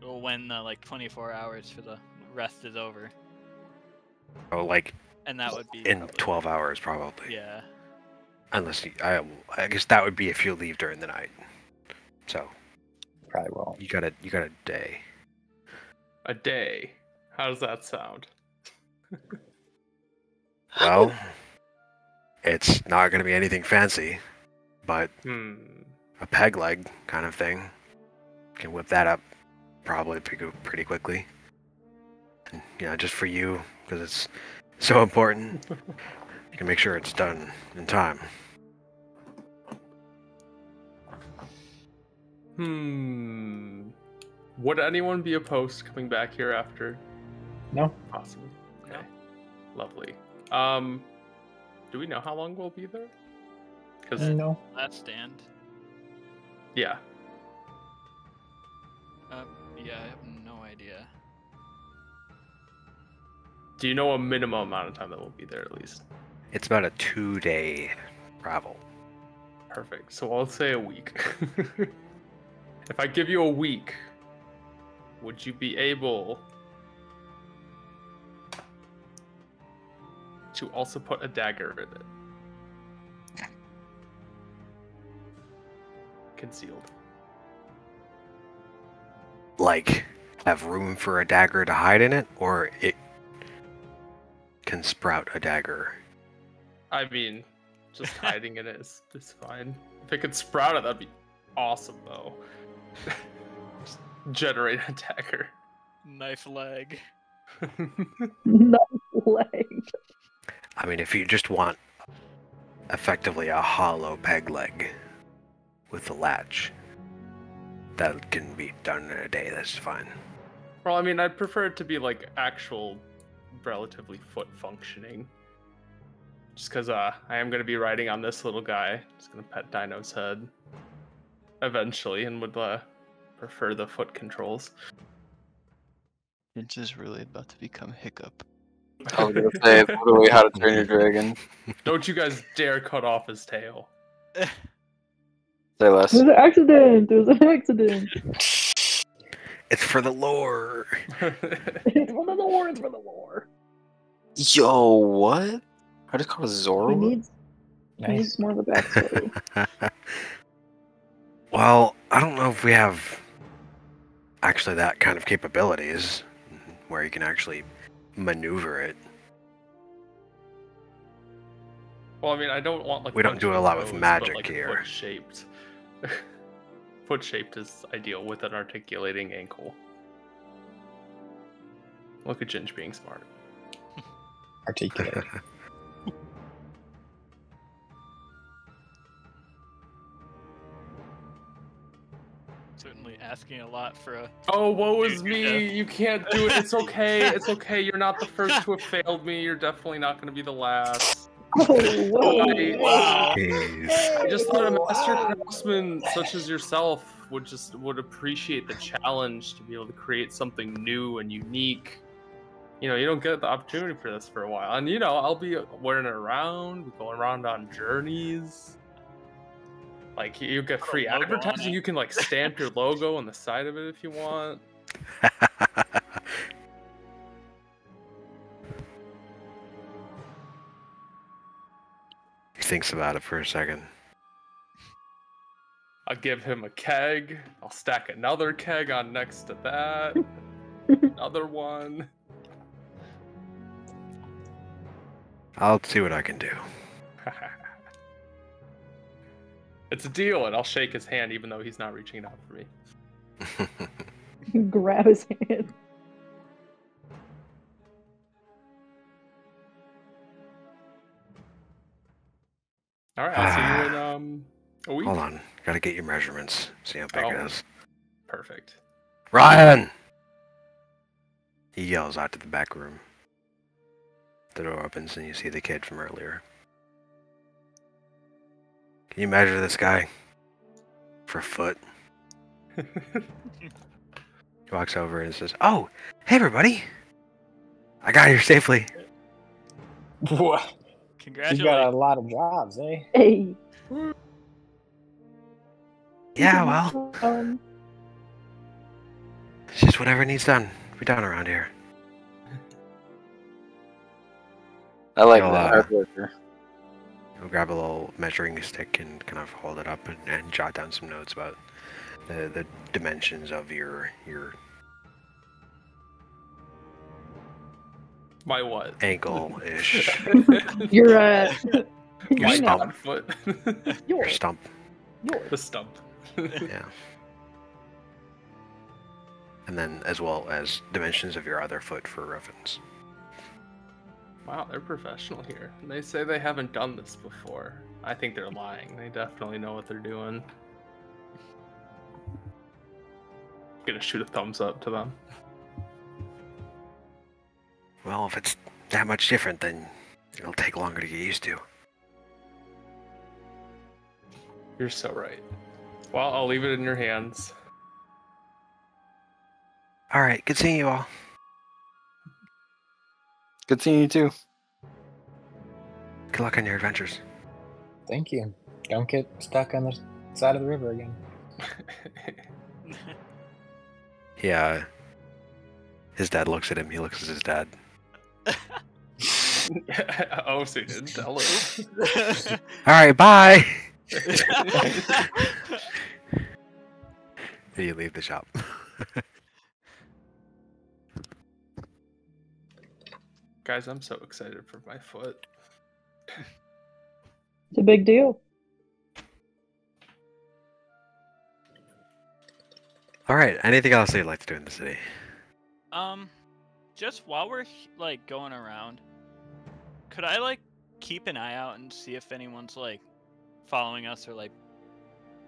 when like 24 hours for the rest is over, Oh, like and that would be in probably- 12 hours probably. Yeah. Unless I guess that would be if you leave during the night. So Probably will. you got a day. A day. How does that sound? Well, it's not going to be anything fancy, but a peg leg kind of thing. Can whip that up probably pretty quickly. And, you know, just for you, because it's so important. You can make sure it's done in time. Would anyone be opposed to coming back here after? No. Possible. Okay. No. Lovely. Do we know how long we'll be there? Because No. That stand. yeah, Yeah, I have no idea. do you know a minimum amount of time that we'll be there at least? It's about a 2-day travel. Perfect. So I'll say a week. If I give you a week, would you be able to also put a dagger in it? Concealed. Like, have room for a dagger to hide in it, or it can sprout a dagger. I mean, just hiding in it is fine. If it could sprout it, that'd be awesome, though. generate a dagger. Knife leg. Nice leg. I mean, if you just want effectively a hollow peg leg with a latch, that can be done in a day. That's fine. Well, I mean, I'd prefer it to be like actual, relatively foot functioning. Just because I am going to be riding on this little guy. Just going to pet Dino's head eventually, and would prefer the foot controls. It's just really about to become Hiccup. I was gonna say it's literally How to Train Your Dragon. Don't you guys dare cut off his tail. Say less. There's an accident. There's an accident. It's for the lore. It's for the lore. It's for the lore. Yo, what? I just called He Zoro. needs Nice. needs more of a backstory. Well, I don't know if we have actually that kind of capabilities where you can actually maneuver it. Well, I mean, I don't want like. We don't bunch do of a lot with toes, magic but, like, here. Foot shaped. Foot shaped is ideal with an articulating ankle. Look at Ginge being smart. Articulate. Certainly asking a lot for a. Oh, woe is Yeah. me! You can't do it. It's okay. It's okay. You're not the first to have failed me. You're definitely not going to be the last. Oh, whoa. Wow. Jeez. I just thought a master craftsman such as yourself would appreciate the challenge to be able to create something new and unique. You know, you don't get the opportunity for this for a while, and you know, I'll be wearing it around, going around on journeys. Like you get free Logo on advertising. it. You can like stamp your logo on the side of it if you want. He thinks about it for a second. I'll give him a keg. I'll stack another keg on next to that. Another one. I'll see what I can do. It's a deal, and I'll shake his hand even though he's not reaching out for me. Grab his hand. All right, I'll see you in a week. Hold on. Gotta get your measurements. See how big Oh. it is. Perfect. Ryan! He yells out to the back room. The door opens and you see the kid from earlier. Can you measure this guy? For a foot? He walks over and says, "Oh, hey everybody! I got here safely." What? You Congratulations. got a lot of jobs, eh? Hey. Yeah, well, Um, it's just whatever needs done. Be done around here. I like You'll, that. Hard worker. He'll grab a little measuring stick and kind of hold it up and jot down some notes about the dimensions of your My what? ankle-ish. you're My Your you know, stump. foot. Your yours. stump. The Yours. stump. Yeah. And then as well as dimensions of your other foot for reference. Wow, they're professional here. And they say they haven't done this before. I think they're lying. They definitely know what they're doing. Gonna shoot a thumbs up to them. Well, if it's that much different, then it'll take longer to get used to. You're so right. Well, I'll leave it in your hands. Alright, good seeing you all. Good seeing you too. Good luck on your adventures. Thank you. Don't get stuck on the side of the river again. Yeah. His dad looks at him, he looks at his dad. Oh, so you didn't tell him. Alright, bye! You leave the shop. Guys, I'm so excited for my foot. It's a big deal. All right. Anything else you'd like to do in the city? Just while we're like going around, could I like keep an eye out and see if anyone's like following us or like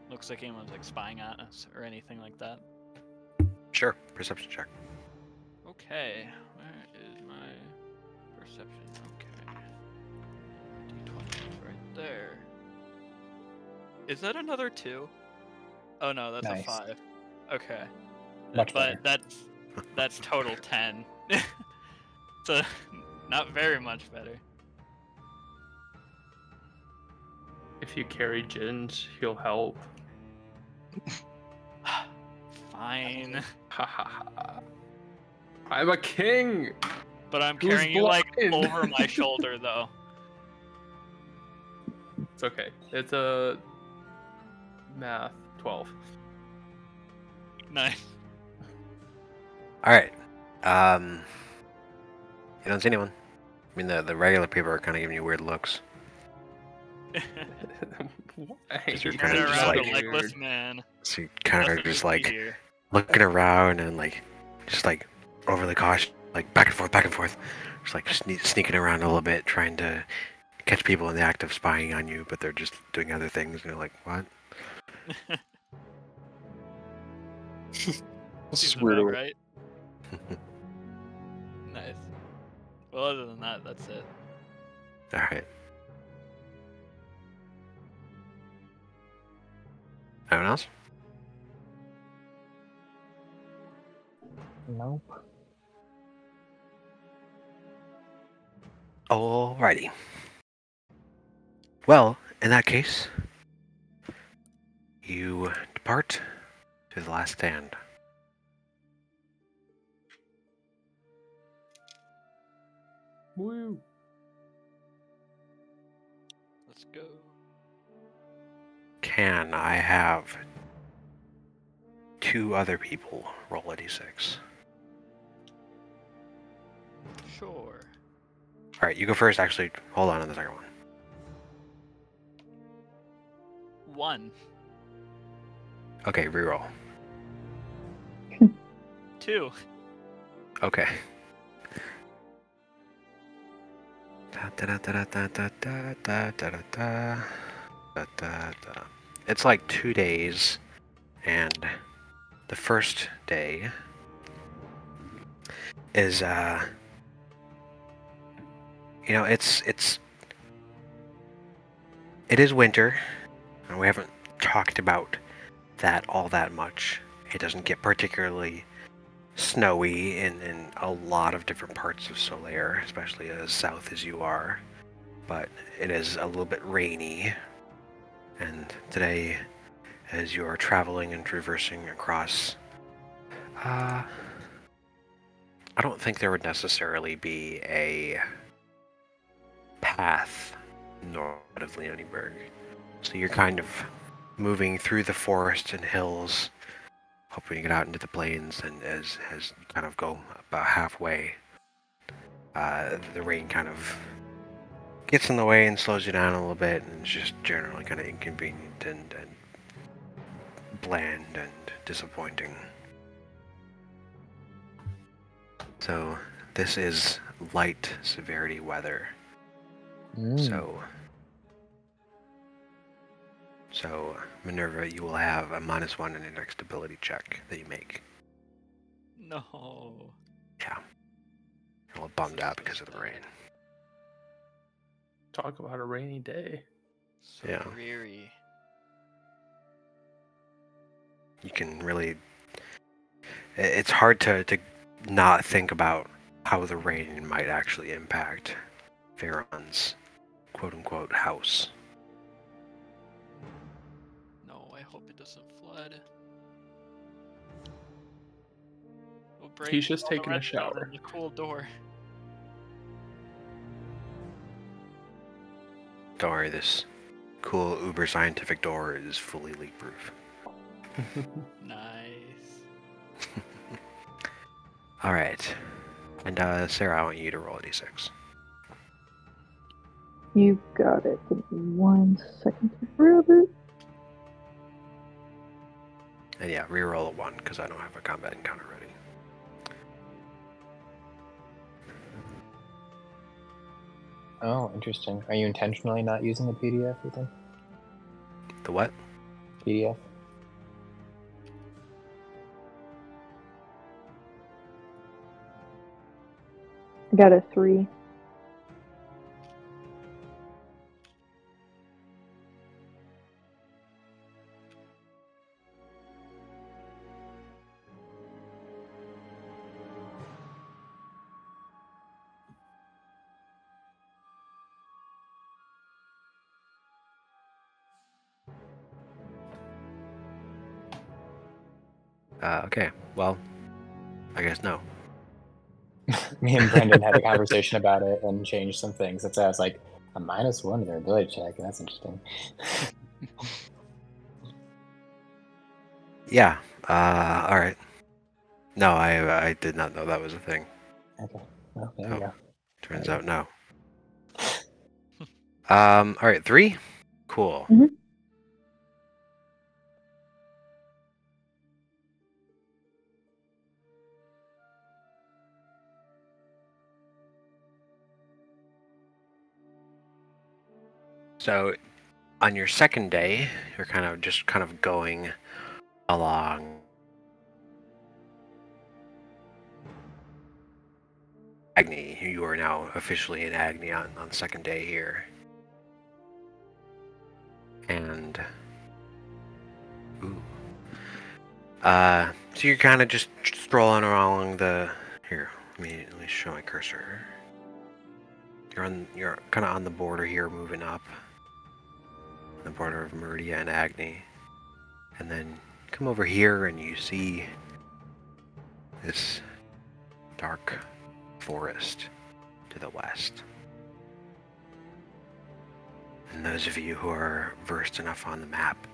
looks like anyone's like spying on us or anything like that? Sure. Perception check. Okay, where is my perception? Okay, D20 is right there. Is that another 2? Oh no, that's Nice. a 5. Okay, Much but better. that's total 10. So not very much better. If you carry Ginge, he'll help. Fine, Ha ha ha. I'm a king! but I'm Who's carrying you like blind? over my shoulder though. It's okay. It's a math 12. Nice. All right. You don't see anyone. I mean, the regular people are kind of giving you weird looks. Why? You're Turn kind of just around like, a legless man. so you kind of are Nothing just to see like here. looking around and like, just like overly cautious, like back and forth, just like sneaking around a little bit, trying to catch people in the act of spying on you, but they're just doing other things. And you're like, what? Seems weird. about right. Nice. Well, other than that, that's it. All right. Anyone else? Nope. Alrighty. Well, in that case, you depart to the last stand. Woo. Let's go. Can I have 2 other people roll a d6? Sure. Alright, you go first. Actually, hold on the second one. 1, Okay, reroll. 2. Okay. Da-da-da-da-da-da-da-da-da-da-da. It's like 2 days, and the first day is it is winter, and we haven't talked about that all that much. It doesn't get particularly snowy in a lot of different parts of Solare, especially as south as you are, but it is a little bit rainy. And today, as you are traveling and traversing across, I don't think there would necessarily be a path north of Leoniberg. So you're kind of moving through the forest and hills, hoping to get out into the plains, and as you kind of go about halfway, the rain kind of gets in the way and slows you down a little bit, and it's just generally kind of inconvenient and bland and disappointing. So this is light severity weather. So Minerva, you will have a -1 in your next ability check that you make. No. Yeah. You're a little bummed out because of the rain. Talk about a rainy day. So Yeah. dreary. You can really... It's hard to not think about how the rain might actually impact Pharaon's quote-unquote house. No, I hope it doesn't flood. We'll He's just all the taking a redstone shower. in the cool door. Don't worry, this cool uber scientific door is fully leak-proof. Nice. Alright. And Sarah, I want you to roll a d6. You got it. Give me 1 second to grab it. And yeah, reroll a 1 because I don't have a combat encounter ready. Oh, interesting. Are you intentionally not using the PDF, you think? The what? PDF? I got a 3. Okay, well, I guess no. Me and Brendan had a conversation about it and changed some things. That's why I was like, a -1 to their ability check. That's interesting. Yeah, alright. No, I did not know that was a thing. Okay. Well, there Oh. you go. Turns Right. out no. Alright, 3? Cool. Mhm. So, on your second day, you're kind of going along Agni. You are now officially in Agni on the second day here. And ooh. So you're kind of just strolling along the here, let me show my cursor. You're kind of on the border here, moving up. The border of Meridia and Agni. And then come over here and you see this dark forest to the west. And those of you who are versed enough on the map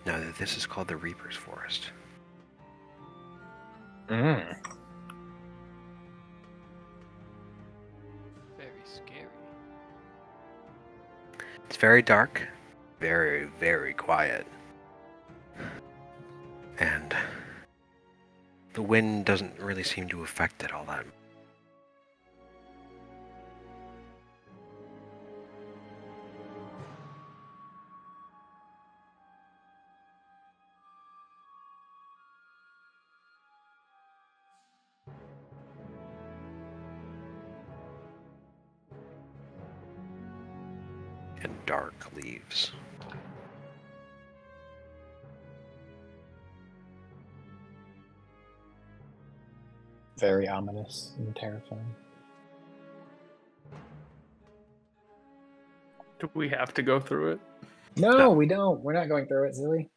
know that this is called the Reaper's Forest. Mm. Very scary. It's very dark, very, very quiet. And the wind doesn't really seem to affect it all that much. And dark leaves. Very ominous and terrifying. Do we have to go through it? No, No. we don't. We're not going through it, silly.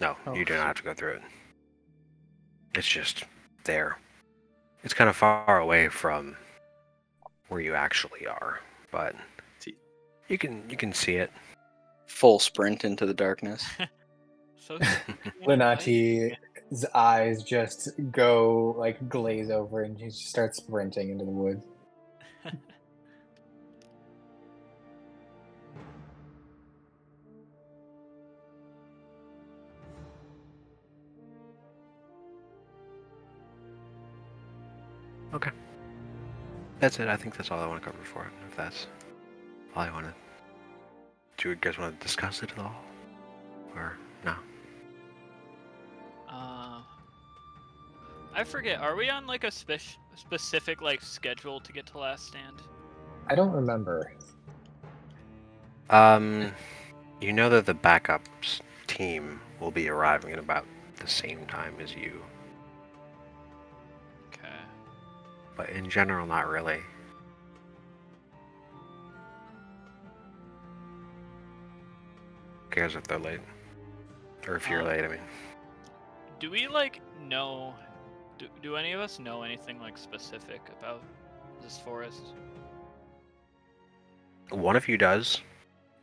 No, Oh, you do not have to go through it. It's just there. It's kind of far away from where you actually are, but you can see it. Full sprint into the darkness. So Lunati's eyes just go like glaze over and she just starts sprinting into the woods. Okay. That's it. I think that's all I want to cover for it. If that's all I want to. Do you guys want to discuss it at all? Or no? I forget. Are we on like a specific like schedule to get to Last Stand? I don't remember. You know that the backups team will be arriving at about the same time as you, Okay. but in general, not really. Cares if they're late, or if you're late. I mean, Do we like know? Do any of us know anything like specific about this forest? one of you does.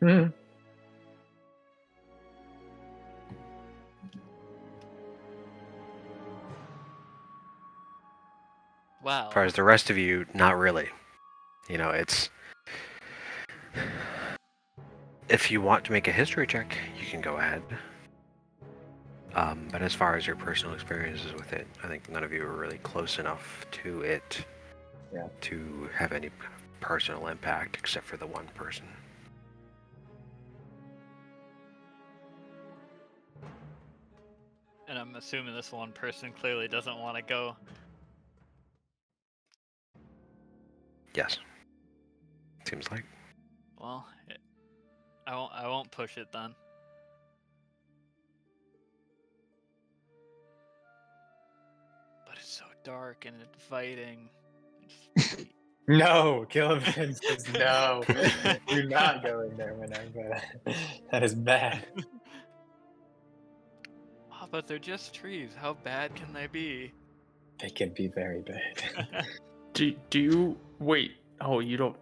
Hmm. Wow. As far as the rest of you, not really. You know, it's. If you want to make a history check, you can go ahead. But as far as your personal experiences with it, I think none of you are really close enough to it to have any personal impact except for the one person. And I'm assuming this one person clearly doesn't want to go. Yes. Seems like. Well, I won't push it then. But it's so dark and inviting. No, Gillivan says no. Do not go in there, Minerva. That is bad. Oh, but they're just trees. How bad can they be? They can be very bad. Do you wait? Oh, you don't.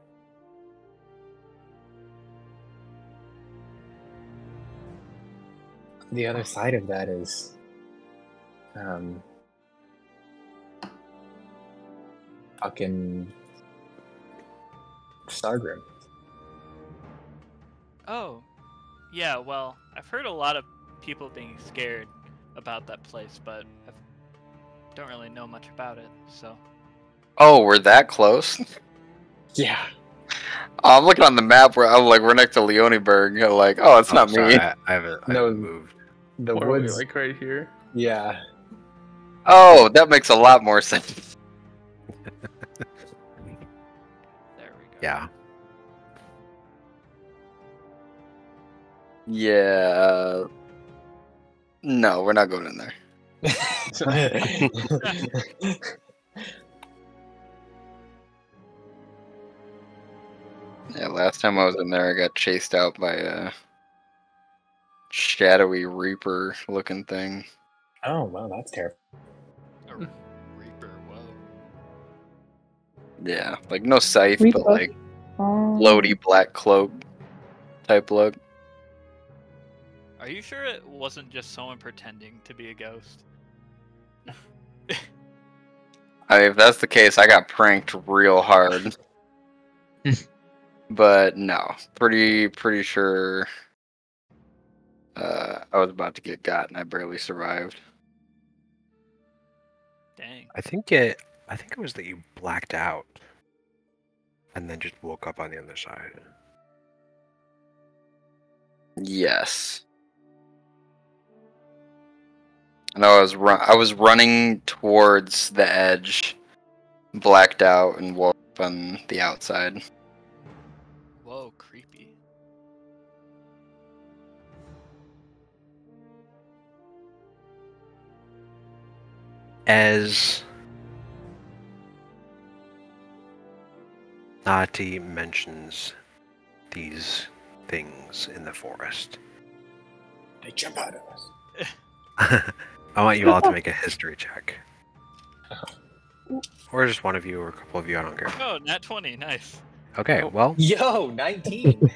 The other side of that is, fucking Stargrim. Oh, yeah, well, I've heard a lot of people being scared about that place, but I don't really know much about it, so. Oh, we're that close? Yeah. I'm looking on the map where I'm like, we're next to Leonieburg. I'm like, oh, it's not sorry, me. I haven't No. moved. The What are we, woods. like right here? Yeah. Oh, that makes a lot more sense. There we go. Yeah. Yeah. No, we're not going in there. Yeah, last time I was in there, I got chased out by a shadowy reaper looking thing. Oh, wow, that's terrible. A Reaper, whoa. Yeah, like no scythe, Reaper. but like Oh. floaty black cloak type look. Are you sure it wasn't just someone pretending to be a ghost? I mean, if that's the case, I got pranked real hard. But no, pretty sure I was about to get got and I barely survived. Dang. I think it was that you blacked out and then just woke up on the other side. Yes. And I was running towards the edge, blacked out, and woke up on the outside. Whoa, creepy. As Nati mentions these things in the forest, They jump out of us. I want you all to make a history check. Or just one of you or a couple of you, I don't care. Oh, nat 20, nice. Okay, well, Yo, 19.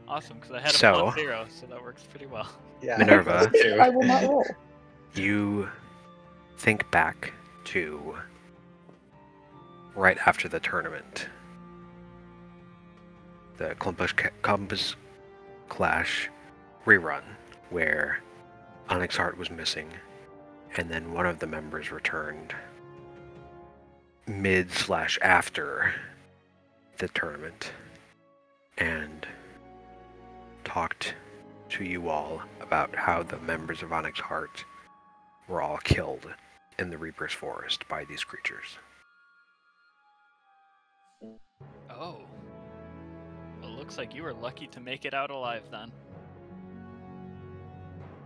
Awesome, because I had a So- +0, so that works pretty well. Yeah. Minerva. I will not roll. you think back to right after the tournament. The Compass Clash rerun, where Onyx Heart was missing, and then one of the members returned mid/after the tournament and talked to you all about how the members of Onyx Heart were all killed in the Reaper's Forest by these creatures. Oh. Well, it looks like you were lucky to make it out alive then.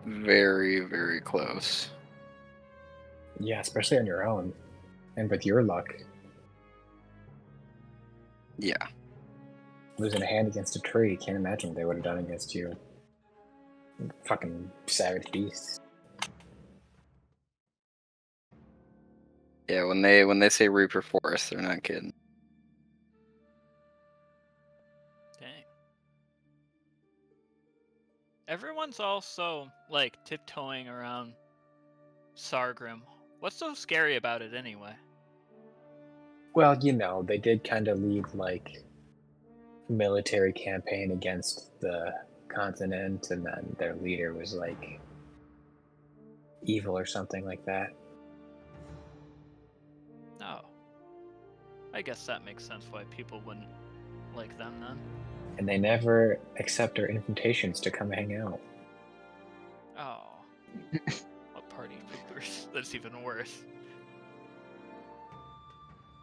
Very, very close. Yeah, especially on your own. And with your luck, Yeah. losing a hand against a tree, can't imagine what they would have done against you. Fucking savage beasts. Yeah, when they say Reaper Forest, they're not kidding. Dang. Everyone's also, like, tiptoeing around Sargrim. What's so scary about it anyway? Well, you know, they did kind of lead, like, military campaign against the continent, and then their leader was like evil or something like that. Oh. I guess that makes sense why people wouldn't like them then. And they never accept our invitations to come hang out. Oh. What party poopers? That's even worse.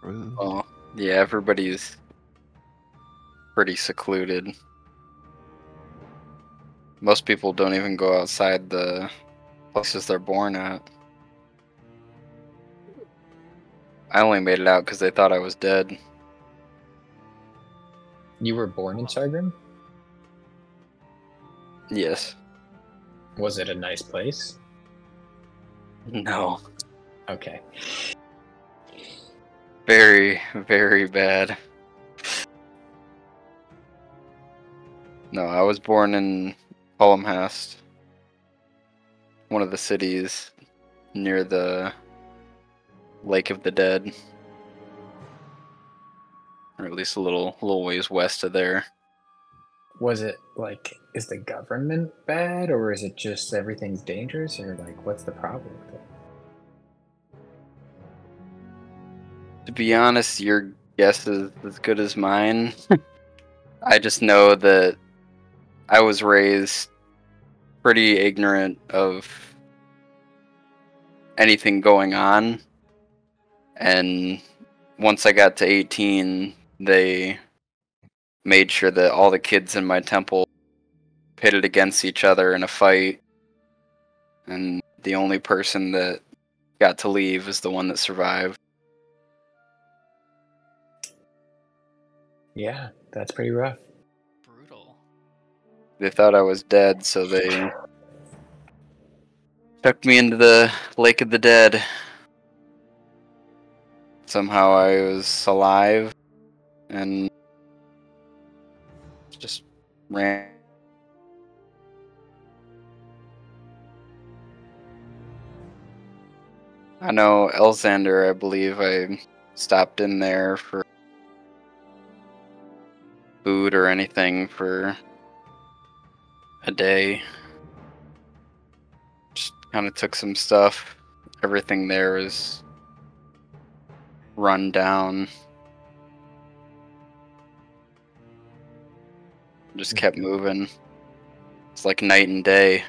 Rude. Oh, yeah, everybody's pretty secluded. Most people don't even go outside the places they're born at. I only made it out because they thought I was dead. You were born in Sargrim? Yes. Was it a nice place? No. Okay. Very, very bad. No, I was born in Columhast, one of the cities near the Lake of the Dead, or at least a little ways west of there. Was it like, is the government bad, or is it just everything's dangerous, or like, what's the problem with it? To be honest, your guess is as good as mine. I just know that I was raised pretty ignorant of anything going on, and once I got to 18, they made sure that all the kids in my temple pitted against each other in a fight, and the only person that got to leave is the one that survived. Yeah, that's pretty rough. Brutal. They thought I was dead, so they took me into the Lake of the Dead. Somehow I was alive and just ran. I know Elsander, I believe I stopped in there for food or anything for a day. Just kind of took some stuff. Everything there was run down. Just kept moving. It's like night and day.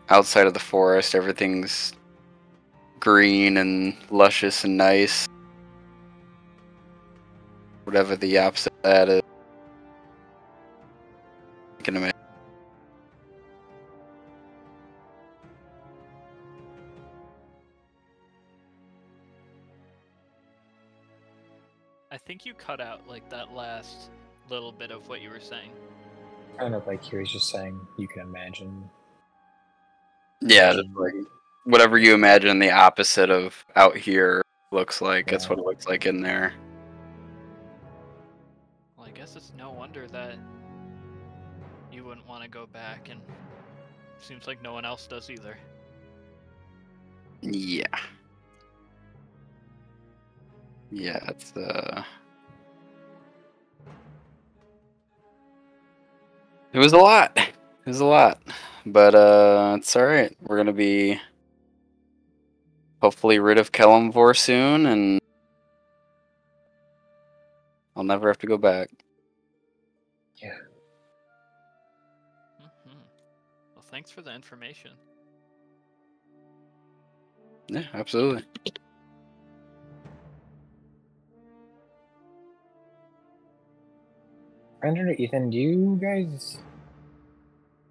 Outside of the forest, everything's green and luscious and nice. Whatever the opposite of that is. I can imagine. I think you cut out like that last little bit of what you were saying. Kind of like he was just saying, you can imagine. Yeah, just like whatever you imagine the opposite of out here looks like. That's Yeah. what it looks like in there. Well, I guess it's no wonder that you wouldn't want to go back, and seems like no one else does either. Yeah. Yeah, it's it was a lot. It was a lot. But it's alright. We're gonna be hopefully rid of Kelemvor soon, and I'll never have to go back. Yeah. Well, thanks for the information. Yeah, absolutely. Brandon or Ethan, do you guys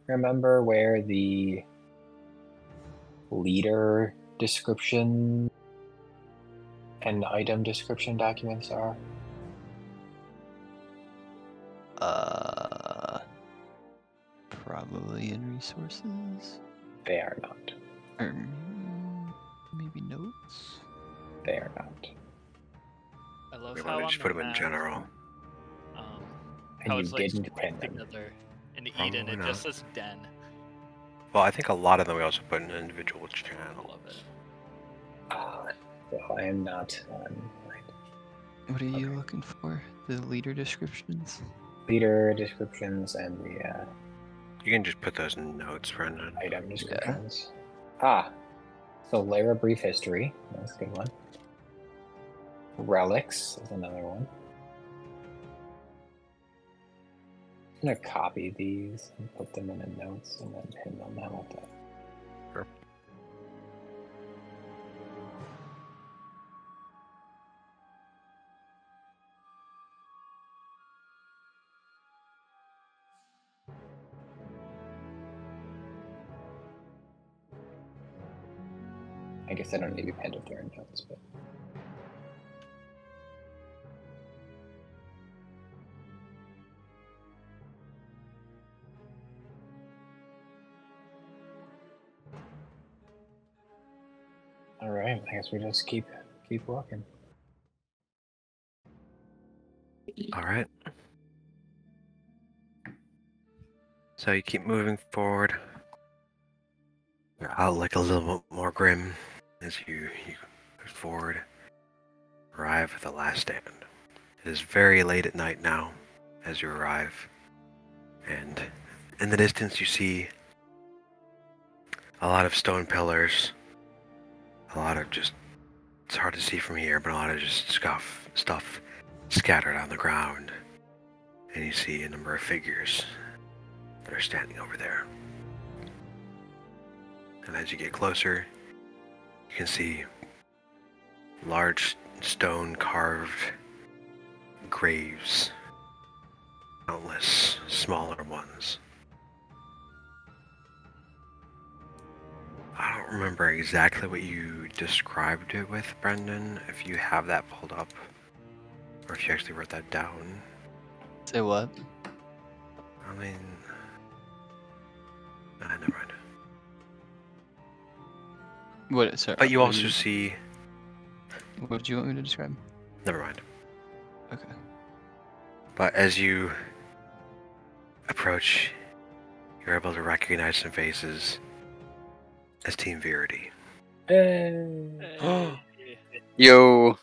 remember where the leader description and item description documents are? Probably in resources. They are not. Or maybe notes. They are not. I love We how want to on just the put them in map, general. And how you it's like didn't split pin them. together. In Probably Eden, it not. just says den. Well, I think a lot of them we also put in individual I channel. love it. Well, I am not on. What are you looking for? The leader descriptions? Leader descriptions and the You can just put those in notes, Brendan. item descriptions. Ah, Solare brief history. That's a good one. Relics is another one. I'm gonna copy these and put them in the notes and then pin them. How about that? Sure. I guess I don't need to pen if they're in notes, but. All right, I guess we just keep walking. All right. So you keep moving forward. Your outlook a little bit more grim as you move forward. Arrive at the last stand. It is very late at night now as you arrive. And in the distance you see a lot of stone pillars. A lot of just, it's hard to see from here, but a lot of just stuff scattered on the ground. And you see a number of figures that are standing over there. And as you get closer, you can see large stone carved graves, countless smaller ones. I don't remember exactly what you described it with, Brendan, if you have that pulled up, or if you actually wrote that down. Say what? I mean, never mind. What? Sorry. But you what also did see, What did you want me to describe? never mind. Okay. But as you approach, you're able to recognize some faces as Team Verity. Hey. Yo.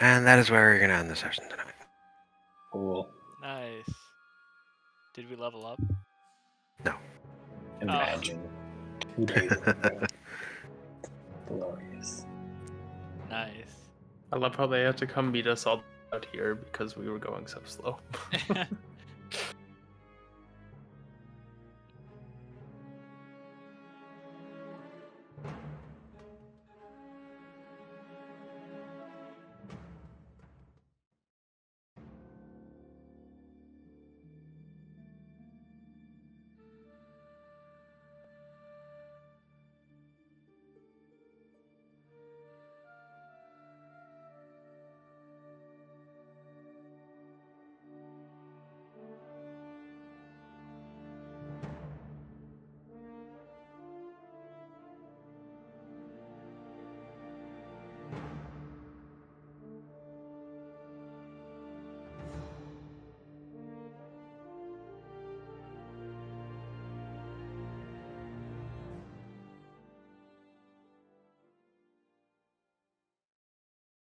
And that is where we're going to end the session tonight. Cool. Nice. Did we level up? Imagine 2 days ago. Glorious. Nice. I love how they had to come meet us all out here because we were going so slow.